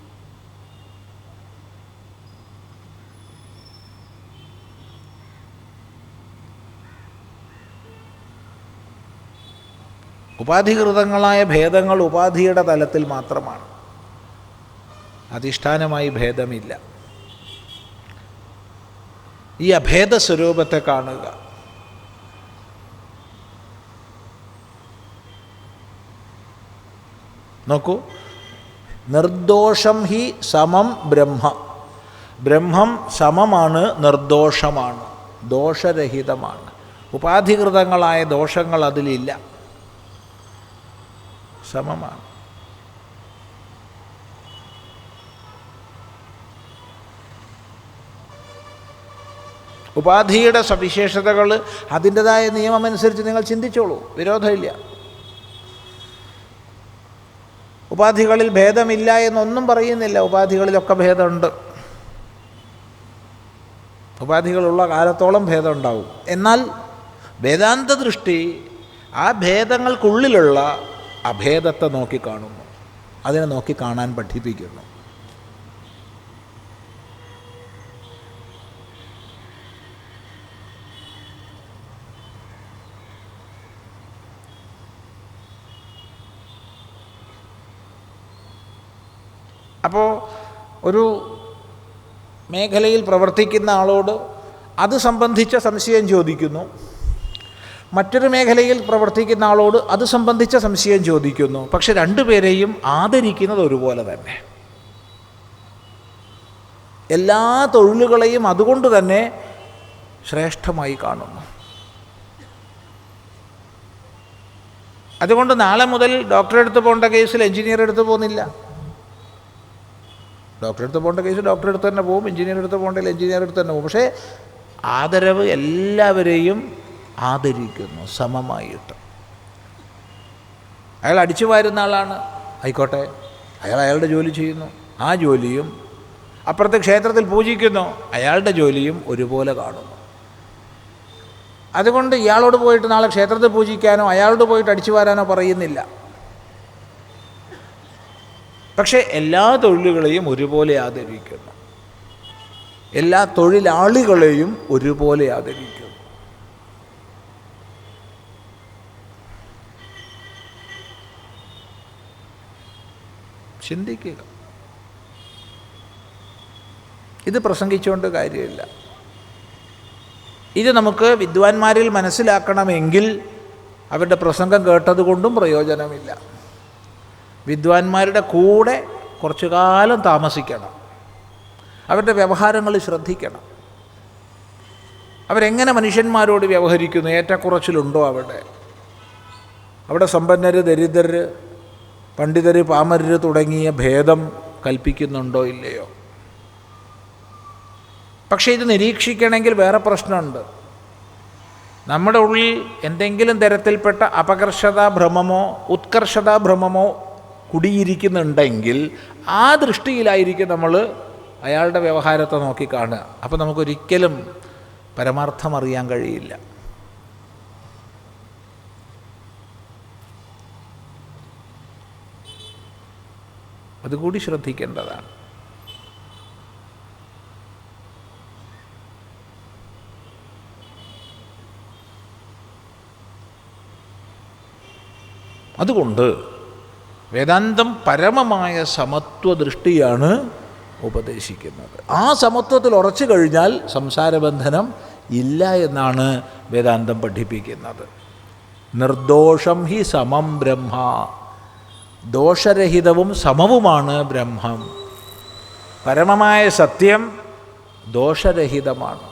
ഉപാധികൃതങ്ങളായ ഭേദങ്ങൾ ഉപാധിയുടെ തലത്തിൽ മാത്രമാണ്. അധിഷ്ഠാനമായി ഭേദമില്ല. ഈ അഭേദ സ്വരൂപത്തെ കാണുക. നോക്കൂ, നിർദോഷം ഹി സമം ബ്രഹ്മ. ബ്രഹ്മം സമമാണ്, നിർദോഷമാണ്, ദോഷരഹിതമാണ്. ഉപാധികൃതങ്ങളായ ദോഷങ്ങൾ അതിലില്ല, സമമാണ്. ഉപാധിയുടെ സവിശേഷതകൾ അതിൻ്റെതായ നിയമമനുസരിച്ച് നിങ്ങൾ ചിന്തിച്ചോളൂ, വിരോധമില്ല. ഉപാധികളിൽ ഭേദമില്ല എന്നൊന്നും പറയുന്നില്ല. ഉപാധികളിലൊക്കെ ഭേദമുണ്ട്. ഉപാധികളുള്ള കാലത്തോളം ഭേദം ഉണ്ടാവും. എന്നാൽ വേദാന്ത ദൃഷ്ടി ആ ഭേദങ്ങൾക്കുള്ളിലുള്ള അഭേദത്തെ നോക്കിക്കാണുന്നു, അതിനെ നോക്കിക്കാണാൻ പഠിപ്പിക്കുന്നു. അപ്പോൾ ഒരു മേഖലയിൽ പ്രവർത്തിക്കുന്ന ആളോട് അത് സംബന്ധിച്ച സംശയം ചോദിക്കുന്നു, മറ്റൊരു മേഖലയിൽ പ്രവർത്തിക്കുന്ന ആളോട് അത് സംബന്ധിച്ച സംശയം ചോദിക്കുന്നു. പക്ഷെ രണ്ടുപേരെയും ആദരിക്കുന്നത് ഒരുപോലെ തന്നെ. എല്ലാ തൊഴിലുകളെയും അതുകൊണ്ട് തന്നെ ശ്രേഷ്ഠമായി കാണുന്നു. അതുകൊണ്ട് നാളെ മുതൽ ഡോക്ടറെ അടുത്ത് പോകേണ്ട കേസിൽ എഞ്ചിനീയർ അടുത്ത് പോകുന്നില്ല. ഡോക്ടറെ അടുത്ത് പോകേണ്ട കേസ് ഡോക്ടറെ അടുത്ത് തന്നെ പോകും, എഞ്ചിനീയർ അടുത്ത് പോകേണ്ടതിൽ എഞ്ചിനീയർ അടുത്ത് തന്നെ പോകും. പക്ഷേ ആദരവ് എല്ലാവരെയും ആദരിക്കുന്നു സമമായിട്ട്. അയാൾ അടിച്ചു വാരുന്ന ആളാണ്, ആയിക്കോട്ടെ, അയാൾ അയാളുടെ ജോലി ചെയ്യുന്നു. ആ ജോലിയും അപ്പുറത്തെ ക്ഷേത്രത്തിൽ പൂജിക്കുന്നു, അയാളുടെ ജോലിയും ഒരുപോലെ കാണുന്നു. അതുകൊണ്ട് ഇയാളോട് പോയിട്ട് നാളെ ക്ഷേത്രത്തിൽ പൂജിക്കാനോ അയാളോട് പോയിട്ട് അടിച്ചു വാരാനോ പറയുന്നില്ല. പക്ഷേ എല്ലാ തൊഴിലുകളെയും ഒരുപോലെ ആദരിക്കുന്നു, എല്ലാ തൊഴിലാളികളെയും ഒരുപോലെ ആദരിക്കുന്നു. ചിന്തിക്കുക. ഇത് പ്രസംഗിച്ചുകൊണ്ട് കാര്യമില്ല. ഇത് നമുക്ക് വിദ്വാൻമാരിൽ മനസ്സിലാക്കണമെങ്കിൽ അവരുടെ പ്രസംഗം കേട്ടതുകൊണ്ടും പ്രയോജനമില്ല. വിദ്വാൻമാരുടെ കൂടെ കുറച്ചു കാലം താമസിക്കണം, അവരുടെ വ്യവഹാരങ്ങൾ ശ്രദ്ധിക്കണം. അവരെങ്ങനെ മനുഷ്യന്മാരോട് വ്യവഹരിക്കുന്നു, ഏറ്റക്കുറച്ചിലുണ്ടോ അവിടെ സമ്പന്നർ ദരിദ്രർ, പണ്ഡിതർ പാമരർ തുടങ്ങിയ ഭേദം കൽപ്പിക്കുന്നുണ്ടോ ഇല്ലയോ. പക്ഷേ ഇത് നിരീക്ഷിക്കണമെങ്കിൽ വേറെ പ്രശ്നമുണ്ട്. നമ്മുടെ ഉള്ളിൽ എന്തെങ്കിലും തരത്തിൽപ്പെട്ട അപകർഷതാഭ്രമമോ ഉത്കർഷതാഭ്രമമോ കുടിയിരിക്കുന്നുണ്ടെങ്കിൽ ആ ദൃഷ്ടിയിലായിരിക്കും നമ്മൾ അയാളുടെ വ്യവഹാരത്തെ നോക്കിക്കാണുക. അപ്പോൾ നമുക്കൊരിക്കലും പരമാർത്ഥം അറിയാൻ കഴിയില്ല. അതുകൂടി ശ്രദ്ധിക്കേണ്ടതാണ്. അതുകൊണ്ട് വേദാന്തം പരമമായ സമത്വ ദൃഷ്ടിയാണ് ഉപദേശിക്കുന്നത്. ആ സമത്വത്തിൽ ഉറച്ചു കഴിഞ്ഞാൽ സംസാരബന്ധനം ഇല്ല എന്നാണ് വേദാന്തം പഠിപ്പിക്കുന്നത്. നിർദോഷം ഹി സമം ബ്രഹ്മ. ദോഷരഹിതവും സമവുമാണ് ബ്രഹ്മം. പരമമായ സത്യം ദോഷരഹിതമാണ്,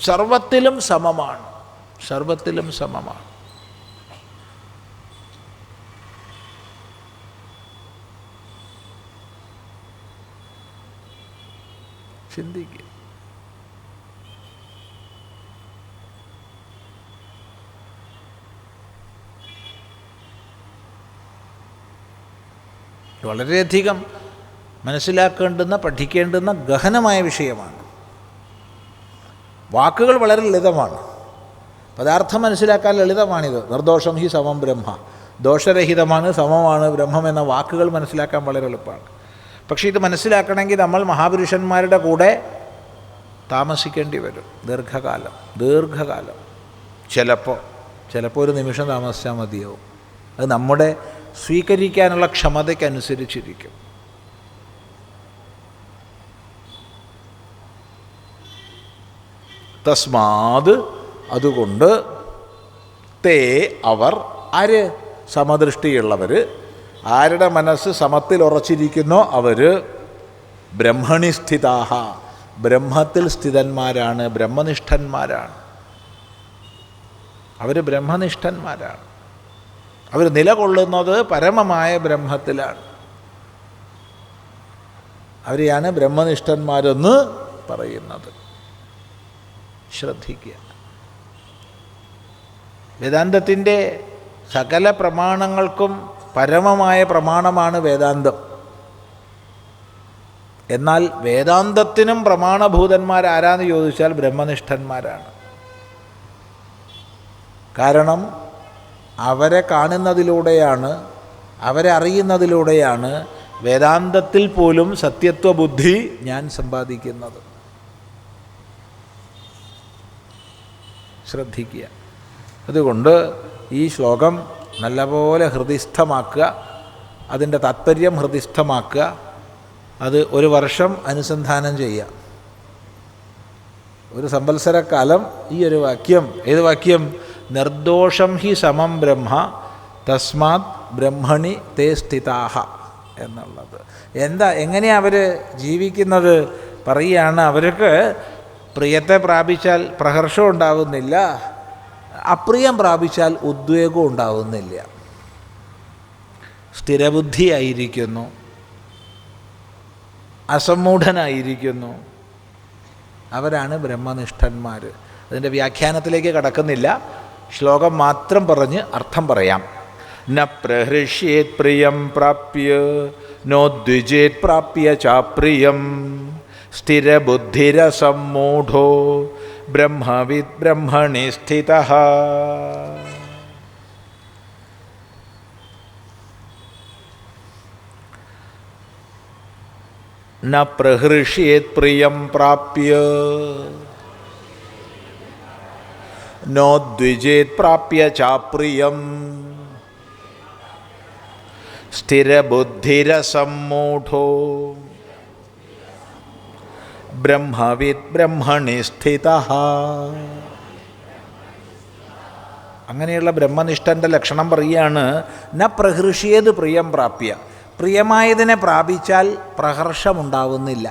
സർവത്തിലും സമമാണ്, സർവത്തിലും സമമാണ്. ചിന്തിക്കുക. വളരെയധികം മനസ്സിലാക്കേണ്ടുന്ന പഠിക്കേണ്ടുന്ന ഗഹനമായ വിഷയമാണ്. വാക്കുകൾ വളരെ ലളിതമാണ്, പദാർത്ഥം മനസ്സിലാക്കാൻ ലളിതമാണിത്. നിർദോഷം ഹി സമം ബ്രഹ്മ, ദോഷരഹിതമാണ്, സമമാണ് ബ്രഹ്മം എന്ന വാക്കുകൾ മനസ്സിലാക്കാൻ വളരെ എളുപ്പമാണ്. പക്ഷേ ഇത് മനസ്സിലാക്കണമെങ്കിൽ നമ്മൾ മഹാപുരുഷന്മാരുടെ കൂടെ താമസിക്കേണ്ടി വരും, ദീർഘകാലം. ചിലപ്പോൾ ഒരു നിമിഷം താമസിച്ചാൽ മതിയാവും. അത് നമ്മുടെ സ്വീകരിക്കാനുള്ള ക്ഷമതയ്ക്കനുസരിച്ചിരിക്കും. തസ്മാത് അതുകൊണ്ട് തേ അവർ, ആര്? സമദൃഷ്ടിയുള്ളവർ, ആരുടെ മനസ്സ് സമത്തിൽ ഉറച്ചിരിക്കുന്നോ അവർ ബ്രഹ്മണി സ്ഥിതാഹ, ബ്രഹ്മത്തിൽ സ്ഥിതന്മാരാണ്, ബ്രഹ്മനിഷ്ഠന്മാരാണ്. അവർ ബ്രഹ്മനിഷ്ഠന്മാരാണ്. അവർ നിലകൊള്ളുന്നത് പരമമായ ബ്രഹ്മത്തിലാണ്. അവരെയാണ് ബ്രഹ്മനിഷ്ഠന്മാരെന്ന് പറയുന്നത്. ശ്രദ്ധിക്കുക. വേദാന്തത്തിൻ്റെ സകല പ്രമാണങ്ങൾക്കും പരമമായ പ്രമാണമാണ് വേദാന്തം. എന്നാൽ വേദാന്തത്തിനും പ്രമാണഭൂതന്മാരാരാന്ന് ചോദിച്ചാൽ ബ്രഹ്മനിഷ്ഠന്മാരാണ്. കാരണം അവരെ കാണുന്നതിലൂടെയാണ്, അവരെ അറിയുന്നതിലൂടെയാണ് വേദാന്തത്തിൽ പോലും സത്യത്വബുദ്ധി ഞാൻ സമ്പാദിക്കുന്നത്. ശ്രദ്ധിക്കുക. അതുകൊണ്ട് ഈ ശ്ലോകം നല്ലപോലെ ഹൃദിസ്ഥമാക്കുക, അതിൻ്റെ താത്പര്യം ഹൃദിസ്ഥമാക്കുക. അത് ഒരു വർഷം അനുസന്ധാനം ചെയ്യുക. ഒരു സംവത്സരക്കാലം ഈ ഒരു വാക്യം, ഏത് വാക്യം? നിർദോഷം ഹി സമം ബ്രഹ്മ തസ്മാത് ബ്രഹ്മണി തേ സ്ഥിതാഹ എന്നുള്ളത്. എങ്ങനെയാണ് അവർ ജീവിക്കുന്നത്? പറയുകയാണ്, അവർക്ക് പ്രിയത്തെ പ്രാപിച്ചാൽ പ്രഹർഷം ഉണ്ടാകുന്നില്ല, അപ്രിയം പ്രാപിച്ചാൽ ഉദ്വേഗം ഉണ്ടാകുന്നില്ല, സ്ഥിരബുദ്ധിയായിരിക്കുന്നു, അസമ്മൂഢനായിരിക്കുന്നു. അവരാണ് ബ്രഹ്മനിഷ്ഠന്മാർ. അതിൻ്റെ വ്യാഖ്യാനത്തിലേക്ക് കടക്കുന്നില്ല, ശ്ലോകം മാത്രം പറഞ്ഞ് അർത്ഥം പറയാം. ന പ്രഹൃഷ്യേത് പ്രിയം പ്രാപ്യ നോദ്വിജേത് പ്രാപ്യ ചാപ്രിയം സ്ഥിരബുദ്ധിരസമ്മൂഢോ ബ്രഹ്മവിദ് ബ്രഹ്മണി സ്ഥിതഃ. ന പ്രഹൃഷ്യേത് പ്രിയം പ്രാപ്യ നോദ്വിജേത് പ്രാപ്യ ചാപ്രിയം സ്ഥിരബുദ്ധിരസമ്മൂഢോ ബ്രഹ്മവിദ് ബ്രഹ്മണി സ്ഥിതഃ. അങ്ങനെയുള്ള ബ്രഹ്മനിഷ്ഠൻ്റെ ലക്ഷണം പറയുകയാണ്. ന പ്രഹൃഷ്യേത് പ്രിയം പ്രാപ്യ, പ്രിയമായതിനെ പ്രാപിച്ചാൽ പ്രഹർഷമുണ്ടാവുന്നില്ല.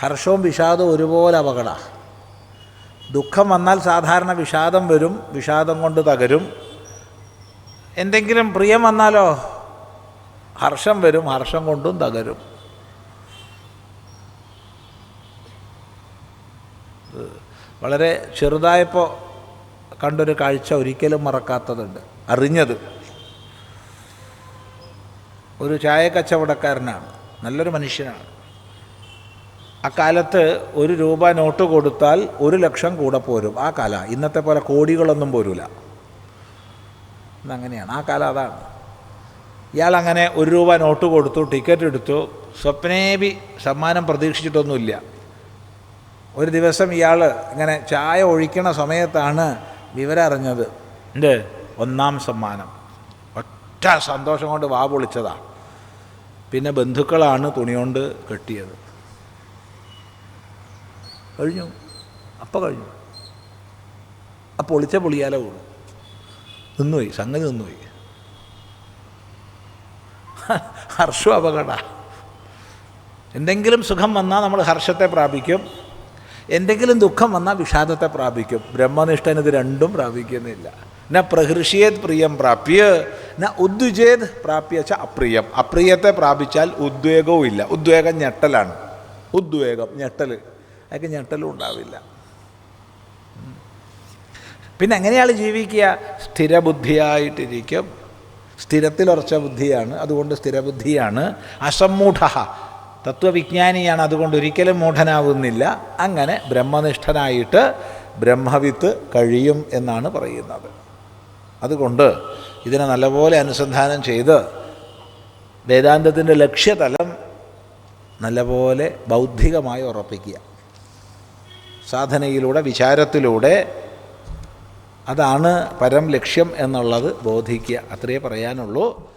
ഹർഷവും വിഷാദവും ഒരുപോലെ അപകടമാണ്. ദുഃഖം വന്നാൽ സാധാരണ വിഷാദം വരും, വിഷാദം കൊണ്ട് തകരും. എന്തെങ്കിലും പ്രിയം വന്നാലോ ഹർഷം വരും, ഹർഷം കൊണ്ടും തകരും. വളരെ ചെറുതായപ്പോൾ കണ്ടൊരു കാഴ്ച ഒരിക്കലും മറക്കാത്തതുണ്ട്, അറിഞ്ഞത്. ഒരു ചായ കച്ചവടക്കാരനാണ്, നല്ലൊരു മനുഷ്യനാണ്. അക്കാലത്ത് 1 രൂപ നോട്ട് കൊടുത്താൽ 1 ലക്ഷം കൂടെ പോരും. ആ കാലം, ഇന്നത്തെ പോലെ കോടികളൊന്നും പോരൂല. ഇന്നങ്ങനെയാണ്, ആ കാലം അതാണ്. ഇയാളങ്ങനെ 1 രൂപ നോട്ട് കൊടുത്തു, ടിക്കറ്റ് എടുത്തു. സ്വപ്നേബി സമ്മാനം പ്രതീക്ഷിച്ചിട്ടൊന്നുമില്ല. ഒരു ദിവസം ഇയാൾ ഇങ്ങനെ ചായ ഒഴിക്കണ സമയത്താണ് വിവരം അറിഞ്ഞത്, എൻ്റെ 1ാം സമ്മാനം. ഒറ്റ സന്തോഷം കൊണ്ട് വാ പൊളിച്ചതാണ്. പിന്നെ ബന്ധുക്കളാണ് തുണി കൊണ്ട് കെട്ടിയത്. കഴിഞ്ഞു, അപ്പം കഴിഞ്ഞു. ആ പൊളിച്ച പൊളിയാലേ ഉള്ളൂ. നിന്നുപോയി, സംഗതി നിന്നുപോയി. ഹർഷം അപകട. എന്തെങ്കിലും സുഖം വന്നാൽ നമ്മൾ ഹർഷത്തെ പ്രാപിക്കും, എന്തെങ്കിലും ദുഃഖം വന്നാൽ വിഷാദത്തെ പ്രാപിക്കും. ബ്രഹ്മനിഷ്ഠൻ ഇത് രണ്ടും പ്രാപിക്കുന്നില്ല. ന പ്രഹൃഷ്യേത് പ്രിയം പ്രാപ്യ ന ഉദ്വിജേത് പ്രാപ്യ ച അപ്രിയം. അപ്രിയത്തെ പ്രാപിച്ചാൽ ഉദ്വേഗവും ഇല്ല. ഉദ്വേഗം ഞെട്ടലാണ്. ഉദ്വേഗം ഞെട്ടൽ, അതൊക്കെ ഞെട്ടലും ഉണ്ടാവില്ല. പിന്നെ എങ്ങനെയാണ് ജീവിക്കുക? സ്ഥിരബുദ്ധിയായിട്ടിരിക്കും. സ്ഥിരത്തിലുറച്ച ബുദ്ധിയാണ്, അതുകൊണ്ട് സ്ഥിരബുദ്ധിയാണ്. അസമ്മൂഢ, തത്വവിജ്ഞാനിയാണ്, അതുകൊണ്ട് ഒരിക്കലും മൂഢനാവുന്നില്ല. അങ്ങനെ ബ്രഹ്മനിഷ്ഠനായിട്ട് ബ്രഹ്മവിത്ത് കഴിയും എന്നാണ് പറയുന്നത്. അതുകൊണ്ട് ഇതിനെ നല്ലപോലെ അനുസന്ധാനം ചെയ്ത് വേദാന്തത്തിൻ്റെ ലക്ഷ്യതലം നല്ലപോലെ ബൗദ്ധികമായി ഉറപ്പിക്കുക. സാധനയിലൂടെ, വിചാരത്തിലൂടെ അതാണ് പരം ലക്ഷ്യം എന്നുള്ളത് ബോധിക്കുക. അത്രയേ പറയാനുള്ളൂ.